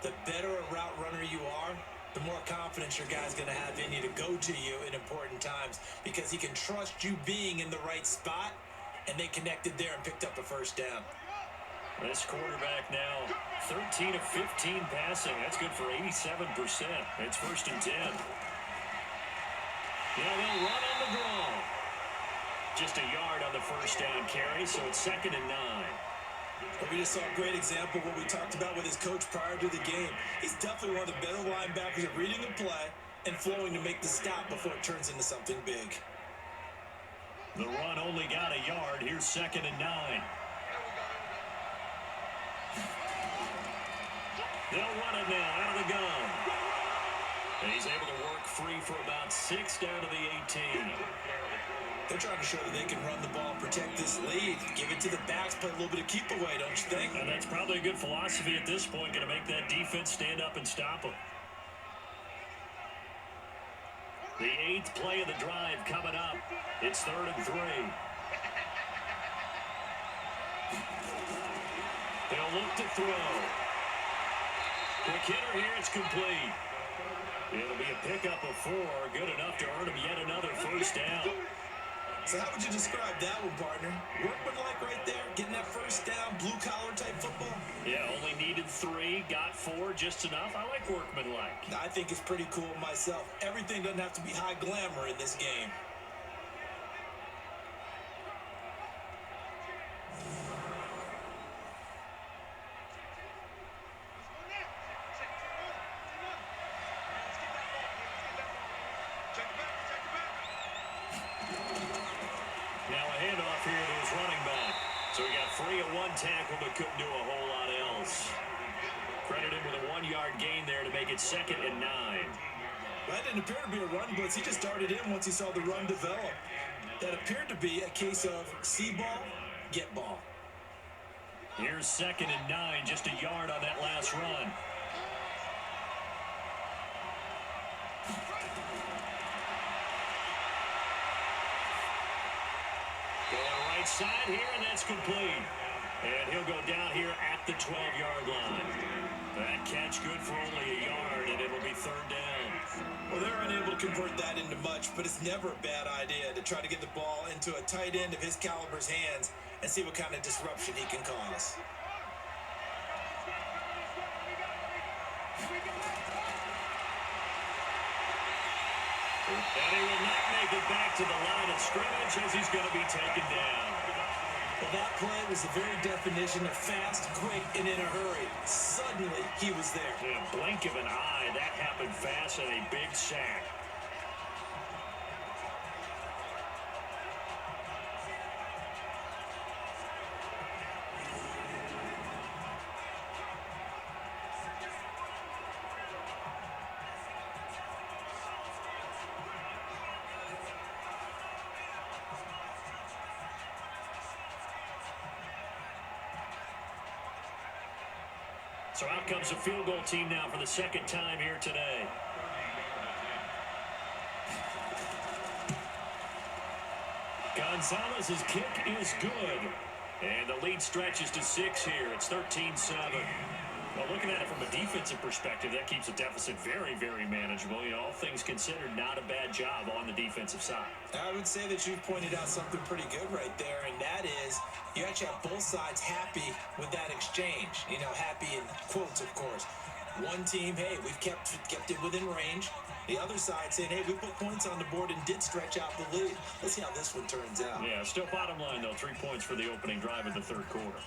The better a route runner you are, the more confidence your guy's going to have in you to go to you in important times because he can trust you being in the right spot, and they connected there and picked up a first down. This quarterback now 13 of 15 passing. That's good for 87%. It's 1st and 10. Now they'll run on the draw. Just a yard on the first down carry, so it's 2nd and 9. Well, we just saw a great example of what we talked about with his coach prior to the game. He's definitely one of the better linebackers at reading the play and flowing to make the stop before it turns into something big. The run only got a yard. Here's 2nd and 9. They'll run it now out of the gun. And he's able to work free for about 6 down to the 18. They're trying to show that they can run the ball, protect this lead, give it to the backs, play a little bit of keep away, don't you think? And that's probably a good philosophy at this point, going to make that defense stand up and stop them. The 8th play of the drive coming up. It's 3rd and 3. They'll look to throw. Quick hitter here, it's complete. It'll be a pickup of 4, good enough to earn him yet another first down. So how would you describe that one, partner? Workmanlike right there, getting that first down, blue-collar type football? Yeah, only needed 3, got 4, just enough. I like workmanlike. I think it's pretty cool myself. Everything doesn't have to be high glamour in this game. Now a handoff here to his running back. So he got free at one tackle but couldn't do a whole lot else. Credit him with a 1-yard gain there to make it 2nd and 9. That didn't appear to be a run blitz. He just darted in once he saw the run develop. That appeared to be a case of see ball, get ball. Here's 2nd and 9, just a yard on that last run. Going right side here, and that's complete. And he'll go down here at the 12-yard line. That catch good for only a yard, and it'll be 3rd down. Well, they're unable to convert that into much, but it's never a bad idea to try to get the ball into a tight end of his caliber's hands and see what kind of disruption he can cause. And he will not make it back to the line of scrimmage as he's going to be taken down. Well, that play was the very definition of fast, quick, and in a hurry. Suddenly, he was there. In a blink of an eye, that happened fast and a big sack. So out comes the field goal team now for the 2nd time here today. Gonzalez's kick is good. And the lead stretches to 6 here. It's 13-7. Well, looking at it from a defensive perspective, that keeps the deficit very, very manageable. You know, all things considered, not a bad job on the defensive side. I would say that you've pointed out something pretty good right there, and that is you actually have both sides happy with that exchange. You know, happy in quotes, of course. One team, hey, we've kept it within range. The other side saying, hey, we put points on the board and did stretch out the lead. Let's see how this one turns out. Yeah, still bottom line, though, 3 points for the opening drive of the 3rd quarter.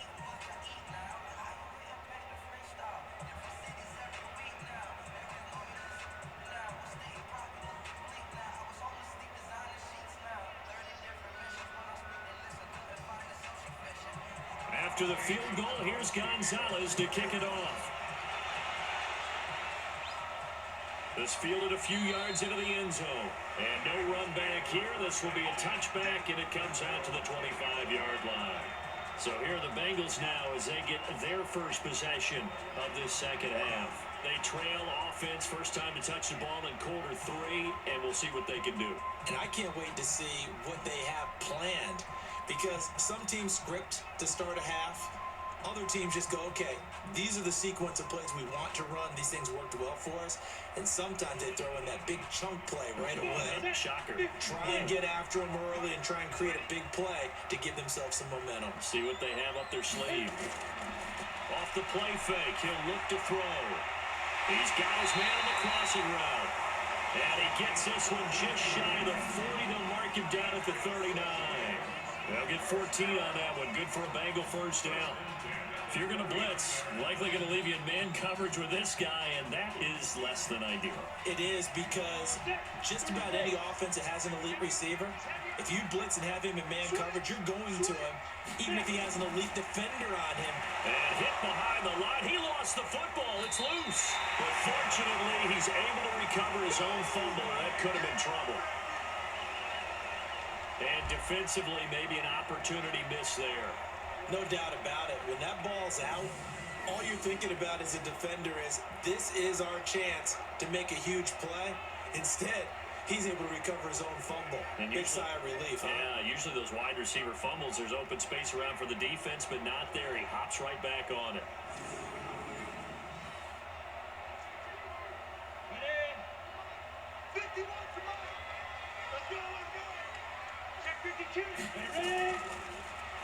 After the field goal, here's Gonzalez to kick it off. This fielded a few yards into the end zone. And no run back here. This will be a touchback, and it comes out to the 25-yard line. So here are the Bengals now as they get their first possession of this 2nd half. They trail offense, first time to touch the ball in quarter 3, and we'll see what they can do. And I can't wait to see what they have planned, because some teams script to start a half. Other teams just go, okay, these are the sequence of plays we want to run. These things worked well for us. And sometimes they throw in that big chunk play right away. Shocker. Try and get after them early and try and create a big play to give themselves some momentum. See what they have up their sleeve. Off the play fake, he'll look to throw. He's got his man on the crossing route. And he gets this one just shy of the 40. They'll mark him down at the 39. They'll get 14 on that one. Good for a Bengal first down. If you're going to blitz, likely going to leave you in man coverage with this guy, and that is less than ideal. It is, because just about any offense that has an elite receiver, if you blitz and have him in man coverage, you're going to him, even if he has an elite defender on him. And hit behind the line. He lost the football. It's loose. But fortunately, he's able to recover his own fumble. That could have been trouble. And defensively, maybe an opportunity miss there. No doubt about it. When that ball's out, all you're thinking about as a defender is, this is our chance to make a huge play. Instead, he's able to recover his own fumble. And big sigh of relief, huh? Yeah, usually those wide receiver fumbles, there's open space around for the defense, but not there. He hops right back on it.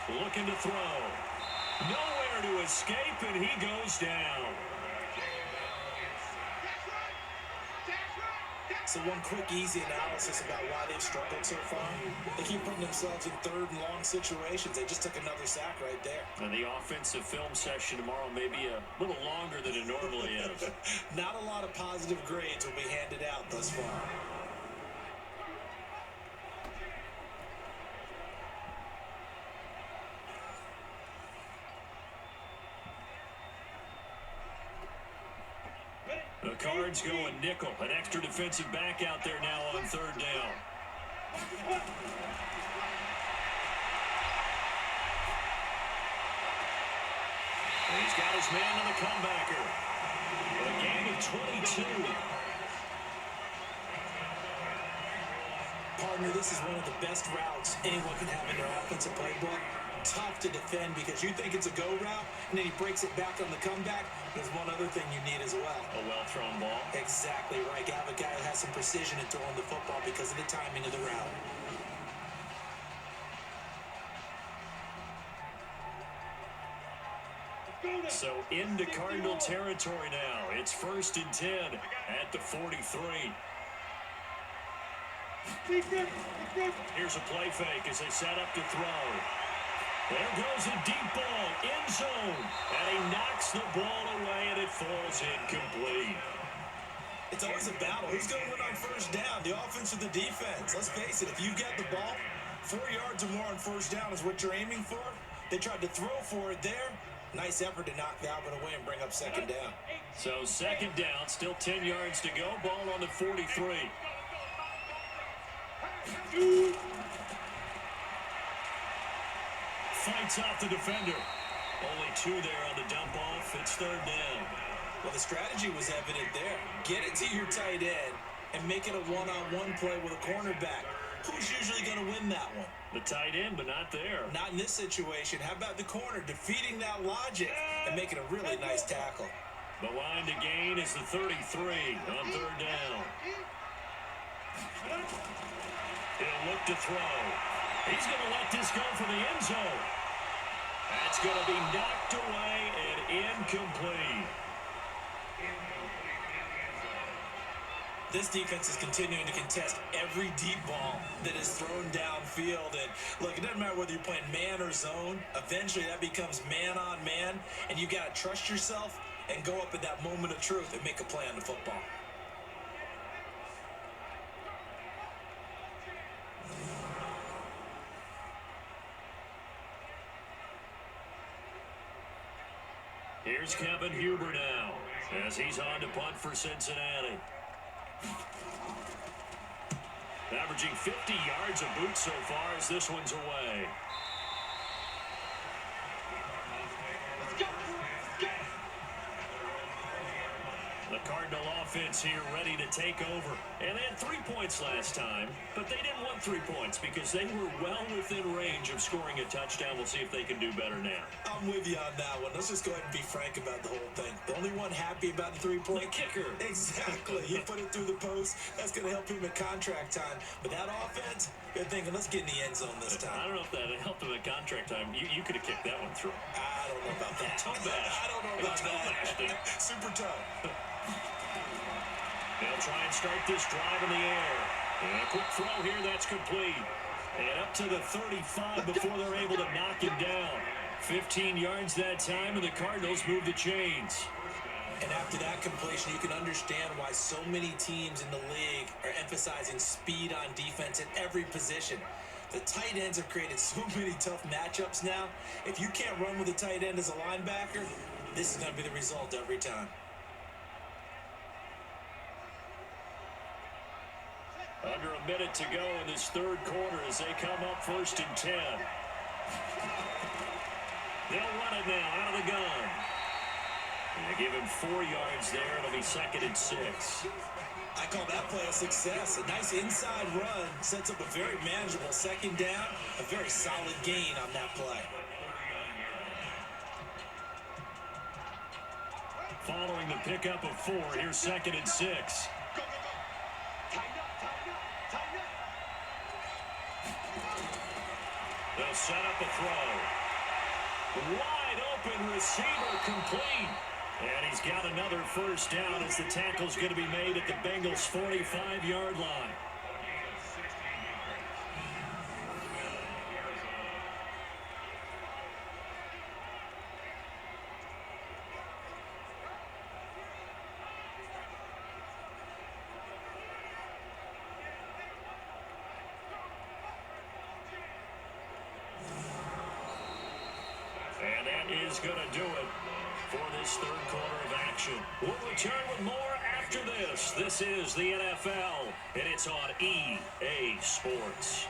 Looking to throw. Nowhere to escape, and he goes down. So one quick, easy analysis about why they've struggled so far. They keep putting themselves in 3rd and long situations. They just took another sack right there. And the offensive film session tomorrow may be a little longer than it normally is. Not a lot of positive grades will be handed out thus far. The Cards going nickel. An extra defensive back out there now on 3rd down. And he's got his man to the comebacker. A game of 22. Partner, this is one of the best routes anyone can have in their offensive playbook. Tough to defend because you think it's a go route, and then he breaks it back on the comeback. There's one other thing you need as well. A well-thrown ball. Exactly right. You have a guy who has some precision in throwing the football because of the timing of the route. So into Cardinal territory now. It's 1st and 10 at the 43. Here's a play fake as they set up to throw. There goes a deep ball, end zone, and he knocks the ball away, and it falls incomplete. It's always a battle. Who's going to win on first down, the offense or the defense? Let's face it, if you get the ball, 4 yards or more on first down is what you're aiming for. They tried to throw for it there. Nice effort to knock that one away and bring up 2nd down. So 2nd down, still 10 yards to go. Ball on the 43. Fights off the defender. Only 2 there on the dump off. It's 3rd down. Well, the strategy was evident there. Get it to your tight end and make it a one-on-one play with a cornerback. Who's usually going to win that one? The tight end, but not there. Not in this situation. How about the corner defeating that logic and making a really nice tackle? The line to gain is the 33 on 3rd down. He'll look to throw. He's going to let this go for the end zone. That's going to be knocked away and incomplete. This defense is continuing to contest every deep ball that is thrown downfield. And look, it doesn't matter whether you're playing man or zone. Eventually, that becomes man on man. And you got to trust yourself and go up at that moment of truth and make a play on the football. Here's Kevin Huber now as he's on to punt for Cincinnati. Averaging 50 yards a boot so far as this one's away. The Cardinal offense here ready to take over. And they had 3 points last time, but they didn't want 3 points because they were well within range of scoring a touchdown. We'll see if they can do better now. I'm with you on that one. Let's just go ahead and be frank about the whole thing. The only one happy about the 3-point kicker. Exactly. You put it through the post. That's going to help him at contract time. But that offense, you're thinking, let's get in the end zone this time. I don't know if that helped him at contract time. You could have kicked that one through. I don't know about that. Toe bash. I don't know about that. Super tough. They'll try and start this drive in the air. And a quick throw here, that's complete. And up to the 35 before they're able to knock him down. 15 yards that time, and the Cardinals move the chains. And after that completion, you can understand why so many teams in the league are emphasizing speed on defense at every position. The tight ends have created so many tough matchups now. If you can't run with a tight end as a linebacker, this is going to be the result every time. Under a minute to go in this 3rd quarter as they come up 1st and 10. They'll run it now out of the gun. And they give him 4 yards there. It'll be 2nd and 6. I call that play a success. A nice inside run sets up a very manageable 2nd down. A very solid gain on that play. Following the pickup of 4, here's 2nd and 6. They'll set up a throw. Wide open receiver complete. And he's got another 1st down as the tackle's going to be made at the Bengals' 45-yard line. And that is going to do it for this 3rd quarter of action. We'll return with more after this. This is the NFL, and it's on EA Sports.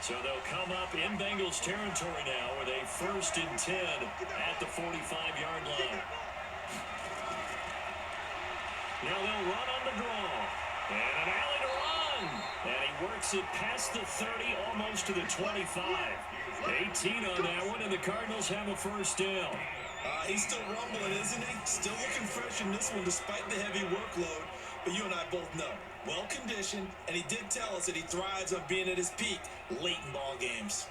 So they'll come up in Bengals territory now with a 1st and 10 at the 45-yard line. Now they'll run on the draw. And an alley to run. And he works it past the 30, almost to the 25. 18 on that one, and the Cardinals have a 1st down. He's still rumbling, isn't he? Still looking fresh in this one despite the heavy workload. But you and I both know, well-conditioned, and he did tell us that he thrives on being at his peak late in ball games.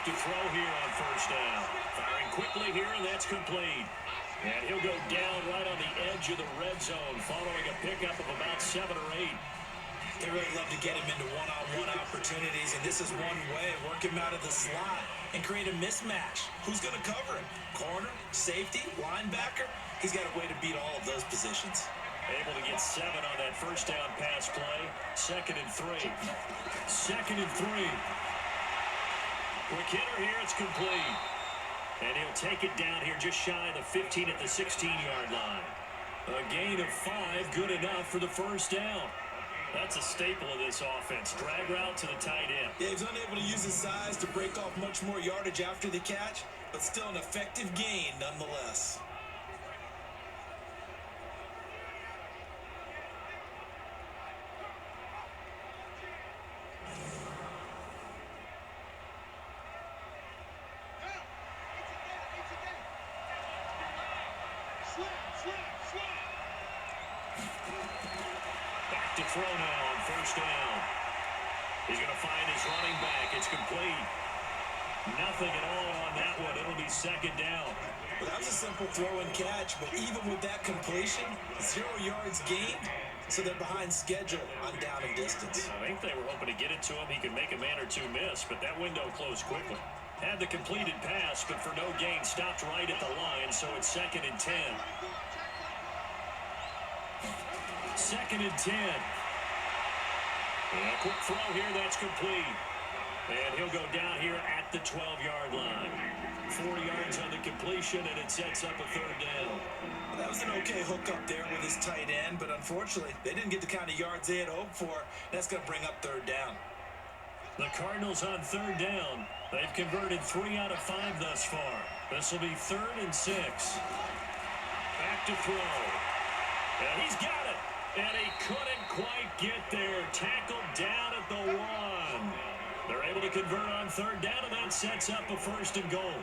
To throw here on 1st down. Firing quickly here, and that's complete. And he'll go down right on the edge of the red zone following a pickup of about 7 or 8. They really love to get him into one-on-one opportunities, and this is one way. Work him out of the slot and create a mismatch. Who's going to cover him? Corner, safety, linebacker? He's got a way to beat all of those positions. Able to get 7 on that 1st down pass play. 2nd and 3. 2nd and 3. Quick hitter here, it's complete. And he'll take it down here just shy of the 15 at the 16-yard line. A gain of 5, good enough for the 1st down. That's a staple of this offense. Drag route to the tight end. Yeah, he's unable to use his size to break off much more yardage after the catch, but still an effective gain nonetheless. Back to throw now on 1st down. He's going to find his running back. It's complete. Nothing at all on that one. It'll be 2nd down. Well, that was a simple throw and catch, but even with that completion, 0 yards gained, so they're behind schedule on down and distance. I think they were hoping to get it to him. He could make a man or two miss, but that window closed quickly. Had the completed pass, but for no gain, stopped right at the line, so it's 2nd and 10. 2nd and 10. And a quick throw here, that's complete. And he'll go down here at the 12-yard line. 4 yards on the completion, and it sets up a 3rd down. Well, that was an okay hook up there with his tight end, but unfortunately, they didn't get the kind of yards they had hoped for. That's going to bring up 3rd down. The Cardinals on 3rd down. They've converted 3 out of 5 thus far. This will be 3rd and 6. Back to throw. And he's got it. And he couldn't quite get there. Tackled down at the 1. They're able to convert on 3rd down, and that sets up a 1st and goal.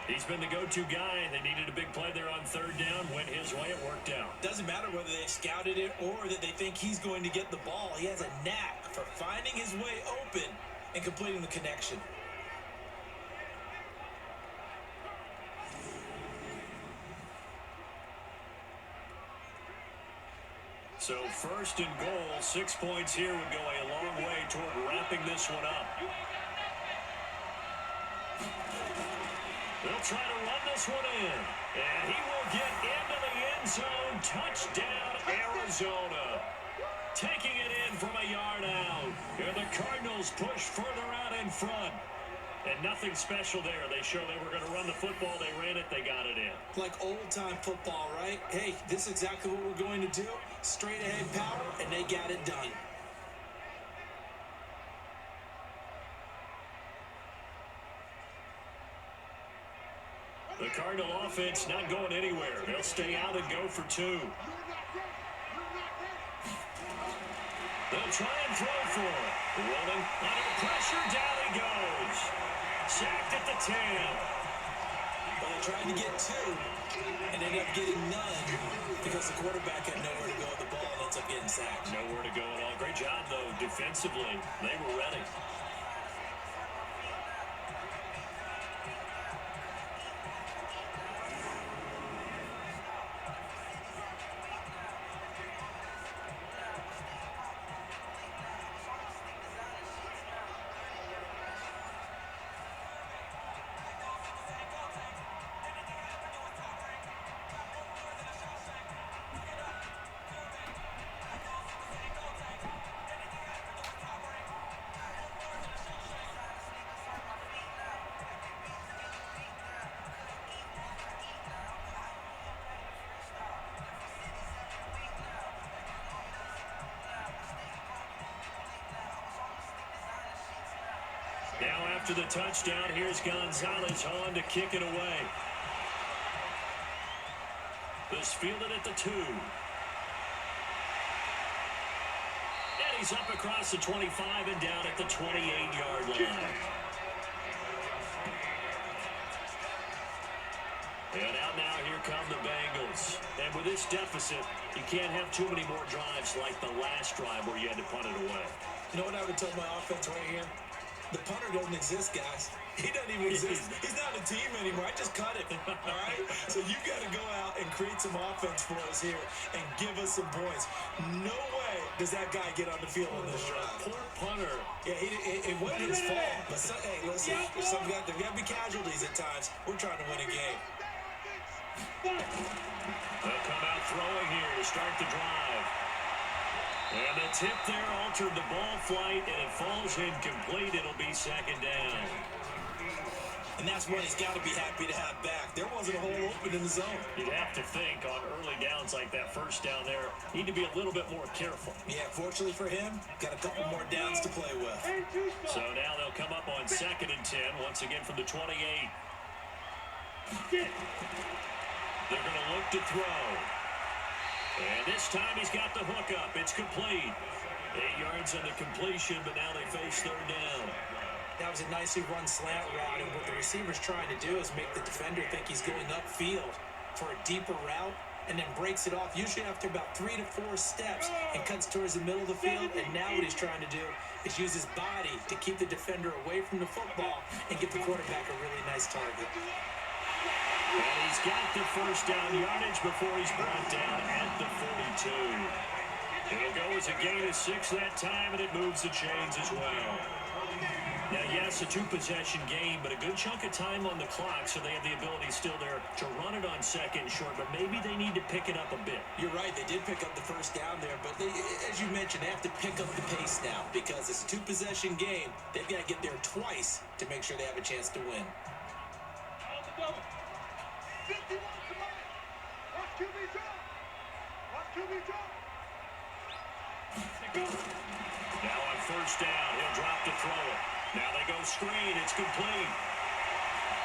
He's been the go-to guy. They needed a big play there on 3rd down. Went his way. It worked out. Doesn't matter whether they've scouted it or that they think he's going to get the ball. He has a knack for finding his way open and completing the connection. So 1st and goal, 6 points here would go a long way toward wrapping this one up. They'll try to run this one in. And he will get into the end zone. Touchdown, Arizona. Taking it in from a yard out. And the Cardinals push further out in front. And nothing special there. They show they were going to run the football. They ran it. They got it in. Like old-time football, right? Hey, this is exactly what we're going to do. Straight ahead power, and they got it done. The Cardinal offense not going anywhere. They'll stay out and go for 2. They'll try and throw for it. Rolling under pressure. Down he goes. Sacked at the 10. Well, they tried to get 2 and ended up getting none because the quarterback had nowhere to go with the ball and ends up getting sacked. Nowhere to go at all. Great job, though, defensively. They were ready. Now after the touchdown, here's Gonzalez on to kick it away. This fielded at the 2. And he's up across the 25 and down at the 28-yard line. And out now, here come the Bengals. And with this deficit, you can't have too many more drives like the last drive where you had to punt it away. You know what I would tell my offense right here? The punter doesn't exist, guys. He doesn't even exist. He's not a team anymore. I just cut it, all right? So you got to go out and create some offense for us here and give us some points. No way does that guy get on the field on this drive. Poor punter. Yeah, it wasn't his fault. But, hey, listen, there got to be casualties at times. We're trying to win a game. They'll come out throwing here to start the drive. And the tip there altered the ball flight, and it falls incomplete. It'll be second down. And that's what he's got to be happy to have back. There wasn't a hole open in the zone. You'd have to think on early downs like that first down there, need to be a little bit more careful. Yeah, fortunately for him, got a couple more downs to play with. So now they'll come up on 2nd and 10, once again from the 28. They're going to look to throw. And this time he's got the hook up. It's complete. 8 yards on the completion, but now they face 3rd down. That was a nicely run slant route, and what the receiver's trying to do is make the defender think he's going upfield for a deeper route, and then breaks it off, usually after about 3 to 4 steps, and cuts towards the middle of the field. And now what he's trying to do is use his body to keep the defender away from the football and get the quarterback a really nice target. And he's got the first down yardage before he's brought down at the 42. It'll go as a gain of 6 that time, and it moves the chains as well. Now, yes, a 2-possession game, but a good chunk of time on the clock, so they have the ability still there to run it on 2nd and short, but maybe they need to pick it up a bit. You're right, they did pick up the first down there, but as you mentioned, they have to pick up the pace now because it's a 2-possession game. They've got to get there twice to make sure they have a chance to win. Now on first down, he'll drop to throw it. Now they go screen. It's complete.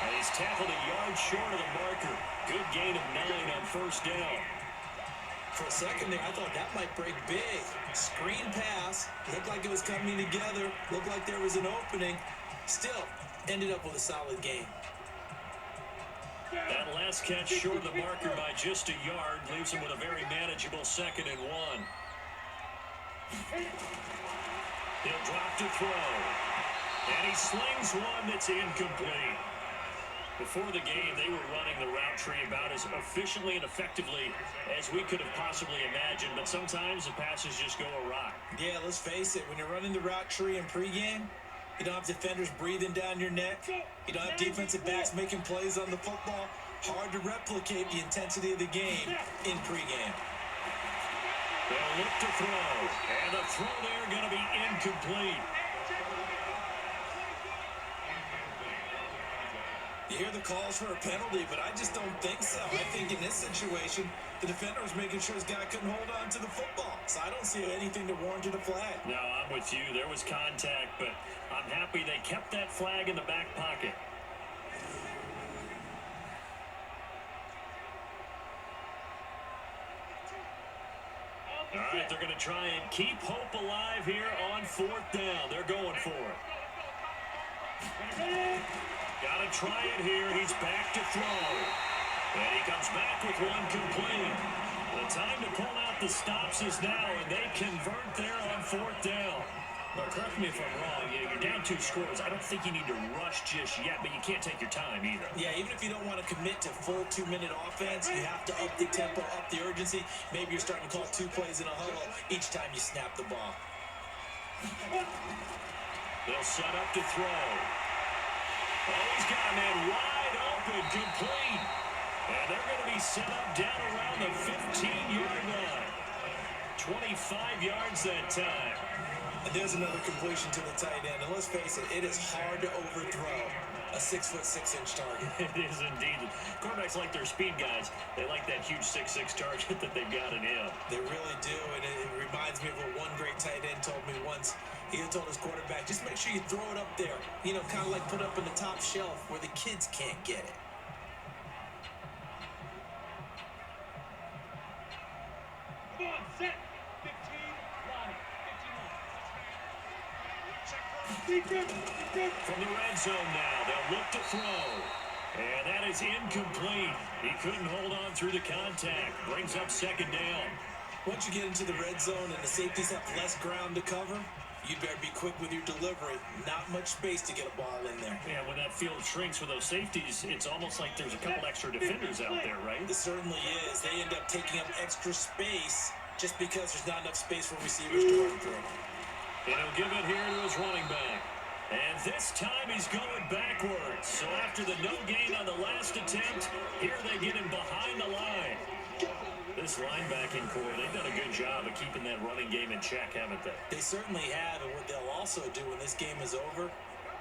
And he's tackled a yard short of the marker. Good gain of 9 on first down. For a second there, I thought that might break big. Screen pass. Looked like it was coming together. Looked like there was an opening. Still, ended up with a solid game. That last catch short of the marker by just a yard leaves him with a very manageable 2nd and 1. He'll drop to throw. And he slings one that's incomplete. Before the game, they were running the route tree about as efficiently and effectively as we could have possibly imagined, but sometimes the passes just go awry. Yeah, let's face it. When you're running the route tree in pregame, you don't have defenders breathing down your neck. You don't have defensive backs making plays on the football. Hard to replicate the intensity of the game in pregame. They'll look to throw. And the throw there going to be incomplete. You hear the calls for a penalty, but I just don't think so. I think in this situation, the defender was making sure his guy couldn't hold on to the football. So I don't see anything to warrant a flag. No, I'm with you. There was contact, but I'm happy they kept that flag in the back pocket. All right, they're going to try and keep hope alive here on 4th down. They're going for it. Got to try it here. He's back to throw. And he comes back with one complete. The time to pull out the stops is now, and they convert there on 4th down. But correct me if I'm wrong. You're down 2 scores. I don't think you need to rush just yet, but you can't take your time either. Yeah, even if you don't want to commit to full 2-minute offense, you have to up the tempo, up the urgency. Maybe you're starting to call 2 plays in a huddle each time you snap the ball. They'll set up to throw. Oh, he's got a man wide open, complete. And they're going to be set up down around the 15-yard line. 25 yards that time. And there's another completion to the tight end. And let's face it, it is hard to overthrow a 6'6" target. It is indeed. Quarterbacks like their speed guys. They like that huge 6'6" target that they've got in him. They really do, and it reminds me of what one great tight end told me once. He told his quarterback, just make sure you throw it up there. You know, kind of like put it up in the top shelf where the kids can't get it. Come on, set. 15, line. 51. Defense. From the red zone now, they'll look to throw. And that is incomplete. He couldn't hold on through the contact. Brings up second down. Once you get into the red zone and the safeties have less ground to cover, you better be quick with your delivery. Not much space to get a ball in there. Yeah, when that field shrinks with those safeties, it's almost like there's a couple extra defenders out there, right? It certainly is. They end up taking up extra space just because there's not enough space for receivers to run through. And he'll give it here to his running back. And this time he's going backwards. So after the no gain on the last attempt, here they get him behind the line. This linebacking core, they've done a good job of keeping that running game in check, haven't they? They certainly have, and what they'll also do when this game is over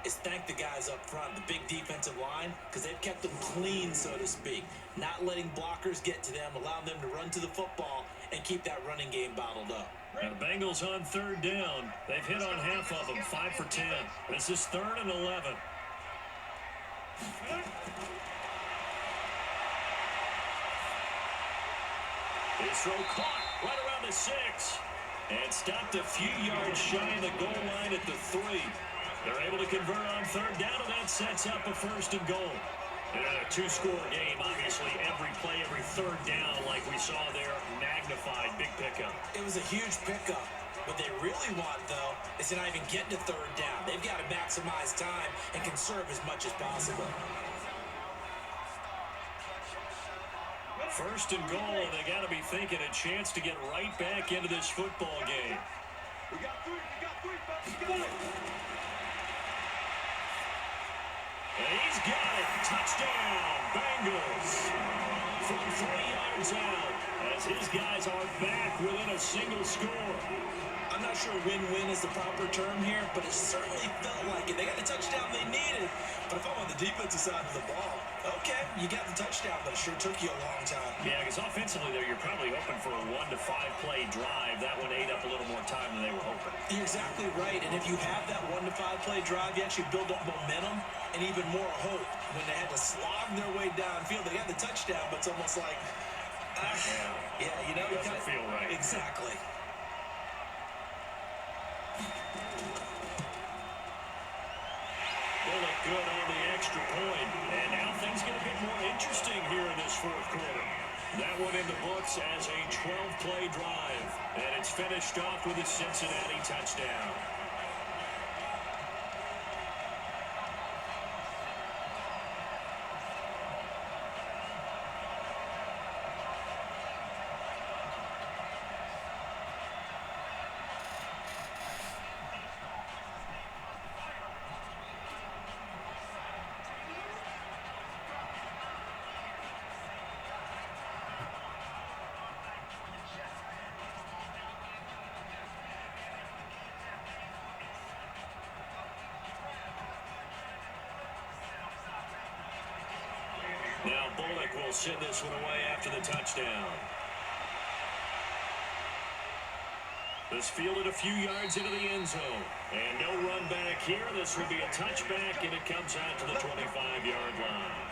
is thank the guys up front, the big defensive line, because they've kept them clean, so to speak. Not letting blockers get to them, allowing them to run to the football and keep that running game bottled up. Now the Bengals on third down. They've hit on half of them, 5 for 10. This is 3rd and 11. His throw caught right around the 6. And stopped a few yards shy of the goal line at the 3. They're able to convert on third down, and that sets up a 1st and goal. In a 2-score game, obviously, every play, every third down, like we saw there, magnified, big pickup. It was a huge pickup. What they really want, though, is to not even get to third down. They've got to maximize time and conserve as much as possible. 1st and goal, and they got to be thinking a chance to get right back into this football game. We got three, fellas. And he's got it. Touchdown, Bengals. From 3 yards out, as his guys are back within a single score. I'm not sure win-win is the proper term here, but it certainly felt like it. They got the touchdown they needed. But if I'm on the defensive side of the ball, okay, you got the touchdown, but it sure took you a long time. Yeah, because offensively there, you're probably hoping for a 1 to 5 play drive. That one ate up a little more time than they were hoping. You're exactly right, and if you have that 1 to 5 play drive, you actually build up momentum and even more hope. When they had to slog their way downfield, they got the touchdown, but it's almost like, yeah, you know, it doesn't feel right. Exactly. They look good on the extra point, and now things get a bit more interesting here in this 4th quarter. That one in the books as a 12-play drive, and it's finished off with a Cincinnati touchdown. Now Bullock will send this one away after the touchdown. This fielded a few yards into the end zone. And no run back here. This will be a touchback, and it comes out to the 25-yard line.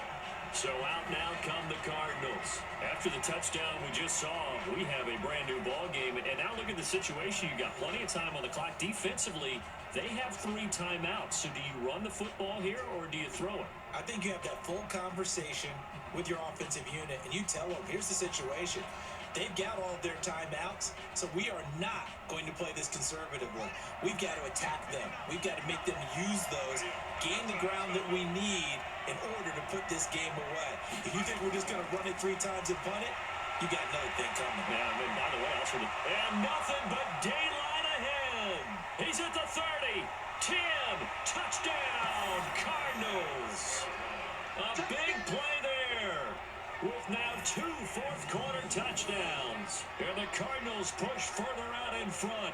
So out now come the Cardinals. After the touchdown we just saw, we have a brand-new ball game. And now look at the situation. You got plenty of time on the clock. Defensively, they have 3 timeouts. So do you run the football here, or do you throw it? I think you have that full conversation with your offensive unit, and you tell them, here's the situation. They've got all of their timeouts, so we are not going to play this conservatively. We've got to attack them. We've got to make them use those, gain the ground that we need in order to put this game away. If you think we're just going to run it 3 times and punt it, you got another thing coming. Yeah, and by the way, also and nothing but daylight ahead. He's at the 30. 10. Touchdown, Cardinals. A big play there. With now 2 fourth-quarter touchdowns. And the Cardinals push further out in front.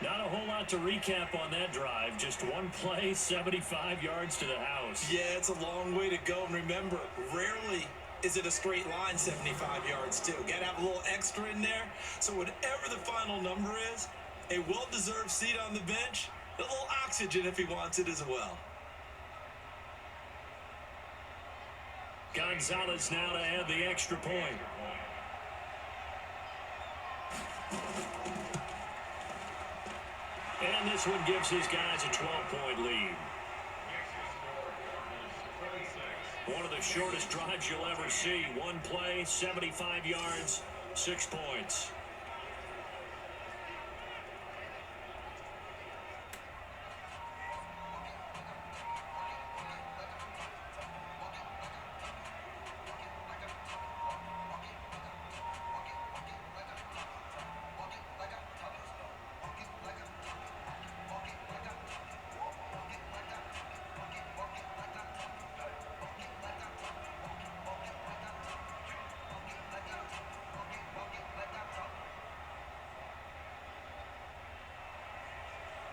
Not a whole lot to recap on that drive. Just one play, 75 yards to the house. Yeah, it's a long way to go. And remember, rarely is it a straight line 75 yards, too. Got to have a little extra in there. So whatever the final number is, a well-deserved seat on the bench, a little oxygen if he wants it as well. Gonzalez now to add the extra point. And this one gives his guys a 12-point lead. One of the shortest drives you'll ever see. One play, 75 yards, 6 points.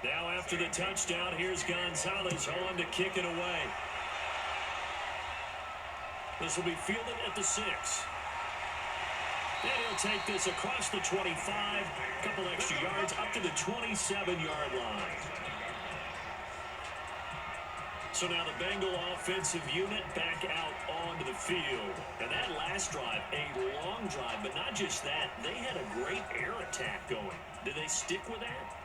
Now after the touchdown, here's Gonzalez on to kick it away. This will be fielded at the 6. And he'll take this across the 25, a couple extra yards up to the 27-yard line. So now the Bengal offensive unit back out onto the field. And that last drive, a long drive, but not just that, they had a great air attack going. Did they stick with that?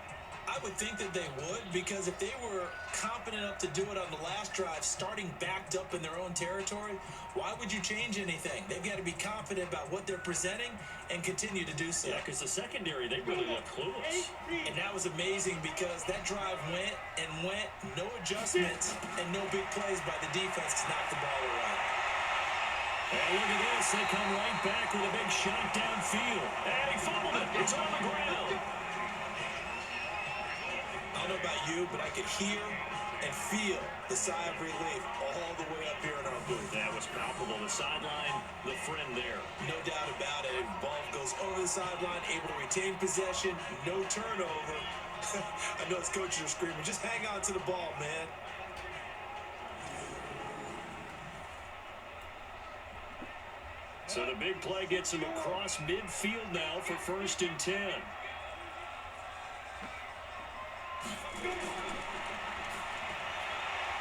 I would think that they would, because if they were confident enough to do it on the last drive, starting backed up in their own territory, why would you change anything? They've got to be confident about what they're presenting and continue to do so. Yeah, because the secondary, they really look clueless. And that was amazing because that drive went, no adjustments, and no big plays by the defense to knock the ball away. And look at this. They come right back with a big shot downfield. And he fumbled it. It's on the ground. I don't know about you, but I could hear and feel the sigh of relief all the way up here in our booth. That was palpable. The sideline, the friend there. No doubt about it. Ball goes over the sideline, able to retain possession, no turnover. I know his coaches are screaming, just hang on to the ball, man. So the big play gets him across midfield now for 1st and 10.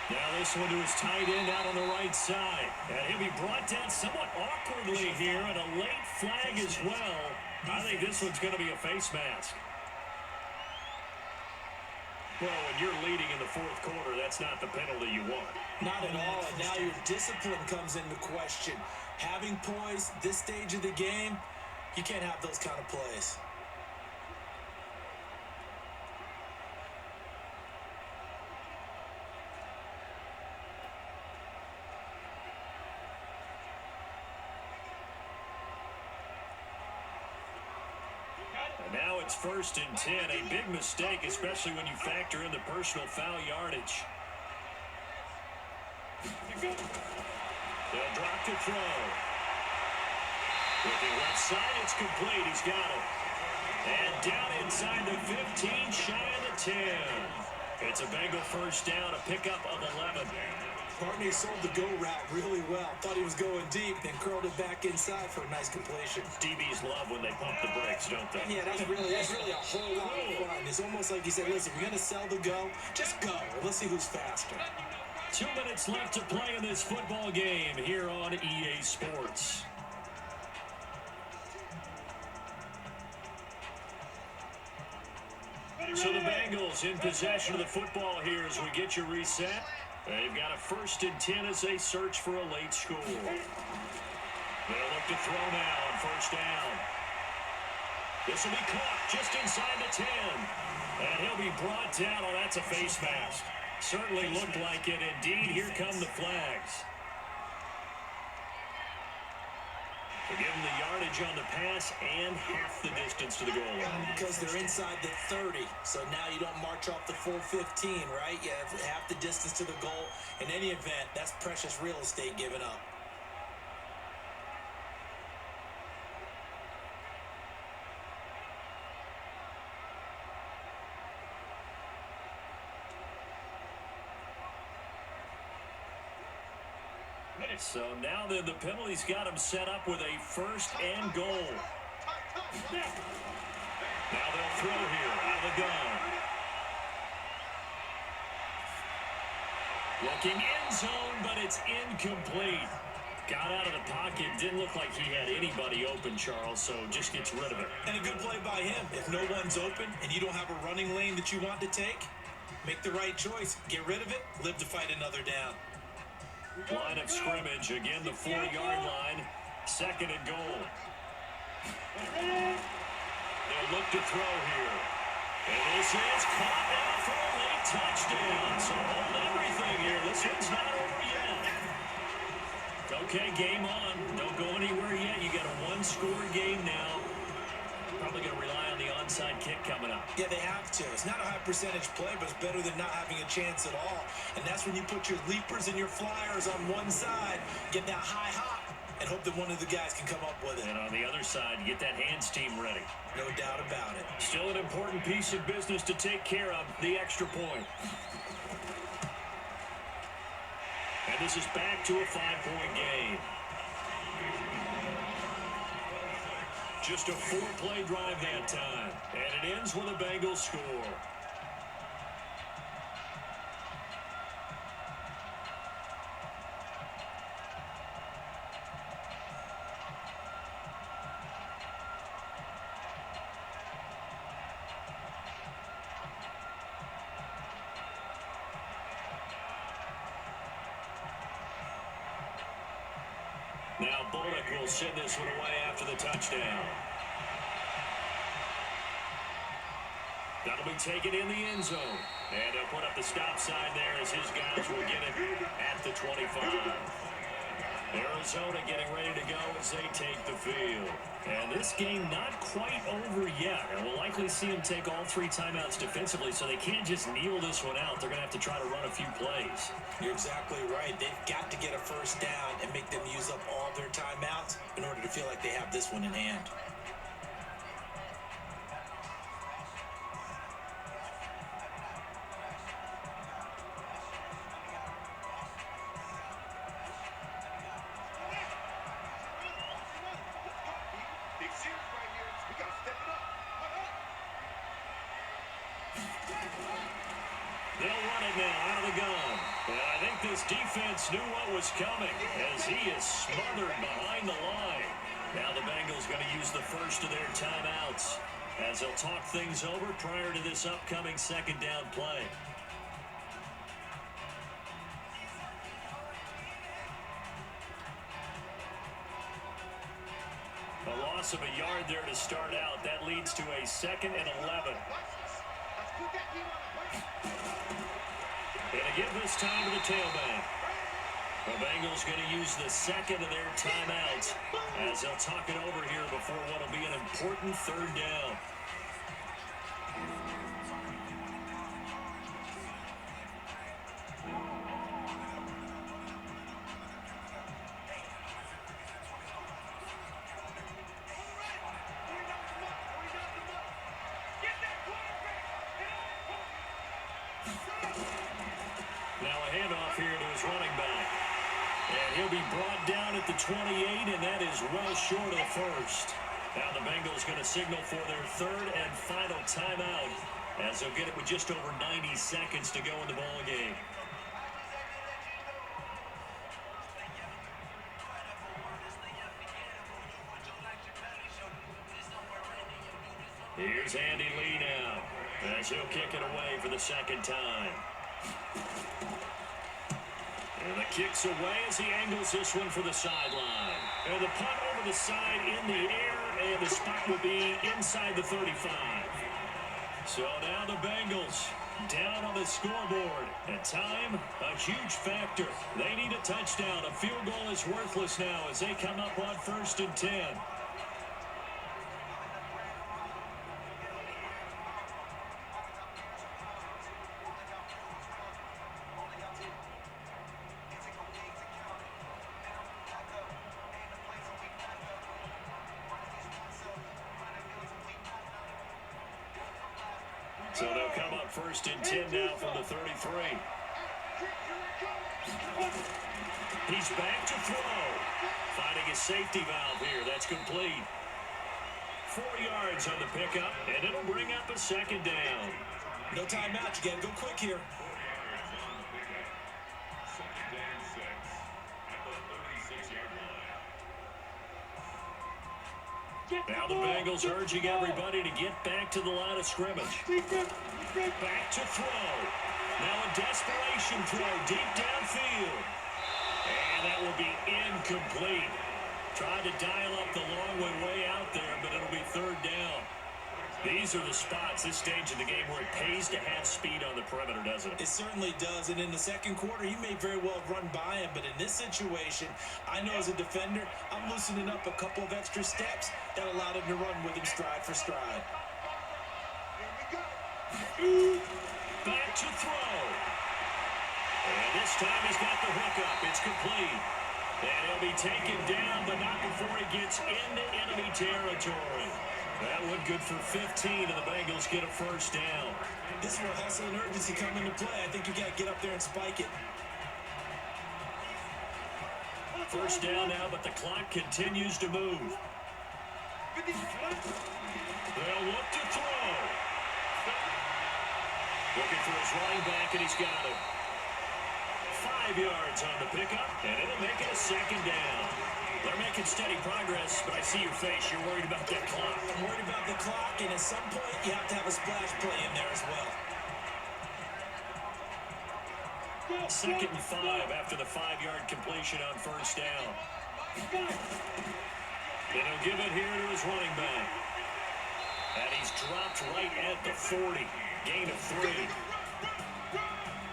Now this one to his tight end out on the right side. And he'll be brought down somewhat awkwardly here, and a late flag as well. I think this one's going to be a face mask. Well, when you're leading in the 4th quarter, that's not the penalty you want. Not at all, and now your discipline comes into question. Having poise this stage of the game, you can't have those kind of plays. Now it's 1st and 10. A big mistake, especially when you factor in the personal foul yardage. They'll drop to throw. With the left side, it's complete. He's got it. And down inside the 15, shy of the 10. It's a Bengal first down, a pickup of 11. Partney sold the go route really well. Thought he was going deep, then curled it back inside for a nice completion. DBs love when they pump the brakes, don't they? Yeah, that's really a whole lot of fun. It's almost like he said, listen, you're going to sell the go, just go. Let's see who's faster. 2 minutes left to play in this football game here on EA Sports. So the Bengals in possession of the football here as we get you reset. They've got a 1st and 10 as they search for a late score. They'll look to throw now on 1st down. This will be caught just inside the 10. And he'll be brought down. Oh, that's a face mask. Certainly looked like it. Indeed, here come the flags. They give them the yardage on the pass and half the distance to the goal line. Because they're inside the 30, so now you don't march off the full 15, right? You have half the distance to the goal. In any event, that's precious real estate given up. So now then, the penalty's got him set up with a first and goal. Now they'll throw here out of the gun. Looking end zone, but it's incomplete. Got out of the pocket. Didn't look like he had anybody open, Charles, so just gets rid of it. And a good play by him. If no one's open and you don't have a running lane that you want to take, make the right choice. Get rid of it. Live to fight another down. Line of scrimmage. Again, the 4-yard line. Second and goal. They'll look to throw here. And this is caught now for a late touchdown. So hold everything here. This one's not over yet. Okay, game on. Don't go anywhere yet. You got a one-score game now. Probably going to rely on the onside kick coming up. Yeah, they have to. It's not a high percentage play, but it's better than not having a chance at all. And that's when you put your leapers and your flyers on one side, get that high hop, and hope that one of the guys can come up with it. And on the other side, get that hands team ready. No doubt about it. Still an important piece of business to take care of, the extra point. And this is back to a 5-point game. Just a 4-play drive that time. And it ends with a Bengals score. Now Bullock will send this one away after the touchdown. That'll be taken in the end zone. And he'll put up the stop sign there as his guys will get it at the 25. Arizona getting ready to go as they take the field. And this game not quite over yet. And we'll likely see them take all 3 timeouts defensively, so they can't just kneel this one out. They're going to have to try to run a few plays. You're exactly right. They've got to get a first down and make them use up all their timeouts in order to feel like they have this one in hand. They'll run it now out of the gun. And I think this defense knew what was coming as he is smothered behind the line. Now the Bengals going to use the first of their timeouts as they'll talk things over prior to this upcoming second down play. A loss of a yard there to start out. That leads to a 2nd and 11. And again this time to the tailback. The Bengals going to use the second of their timeouts as they'll talk it over here before what will be an important 3rd down. Now a handoff here to his running back. And he'll be brought down at the 28, and that is well short of the first. Now the Bengals going to signal for their 3rd and final timeout as they'll get it with just over 90 seconds to go in the ball game. Here's Andy Lee now as he'll kick it away for the 2nd time. And the kick's away as he angles this one for the sideline. And the punt over the side in the air, and the spot will be inside the 35. So now the Bengals down on the scoreboard. And time, a huge factor. They need a touchdown. A field goal is worthless now as they come up on 1st and 10. So they'll come up 1st and 10 now from the 33. He's back to throw. Finding a safety valve here. That's complete. 4 yards on the pickup, and it'll bring up a second down. No timeout. You got to go quick here. Now the Bengals urging everybody to get back to the line of scrimmage. Back to throw. Now a desperation throw deep downfield. And that will be incomplete. Tried to dial up the long way out there, but it'll be third down. These are the spots, this stage of the game, where it pays to have speed on the perimeter, doesn't it? It certainly does. And in the second quarter, he may very well run by him. But in this situation, I know as a defender, I'm loosening up a couple of extra steps that allowed him to run with him stride for stride. Back to throw. And this time he's got the hookup. It's complete. And he'll be taken down, but not before he gets into enemy territory. That one good for 15, and the Bengals get a first down. This is where hustle and urgency come into play. I think you got to get up there and spike it. First down now, but the clock continues to move. They'll look to throw. Looking for his running back, and he's got it. 5 yards on the pickup, and it'll make it a second down. They're making steady progress, but I see your face. You're worried about that clock. I'm worried about the clock, and at some point, you have to have a splash play in there as well. 2nd and 5 after the 5-yard completion on first down. And he'll give it here to his running back. And he's dropped right at the 40. Gain of 3.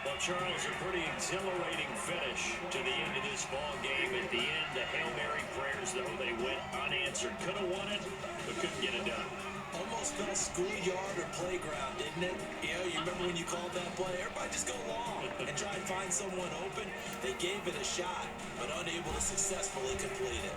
Well, Charles, a pretty exhilarating finish to the end of this ball game. At the end, the Hail Mary prayers, though, they went unanswered. Could have won it, but couldn't get it done. Almost felt schoolyard or playground, didn't it? You remember when you called that play? Everybody just go long and try and find someone open. They gave it a shot, but unable to successfully complete it.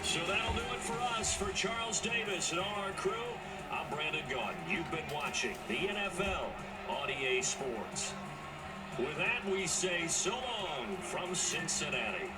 So that'll do it for us. For Charles Davis and all our crew, I'm Brandon Gaudin. You've been watching the NFL on EA Sports. With that, we say so long from Cincinnati.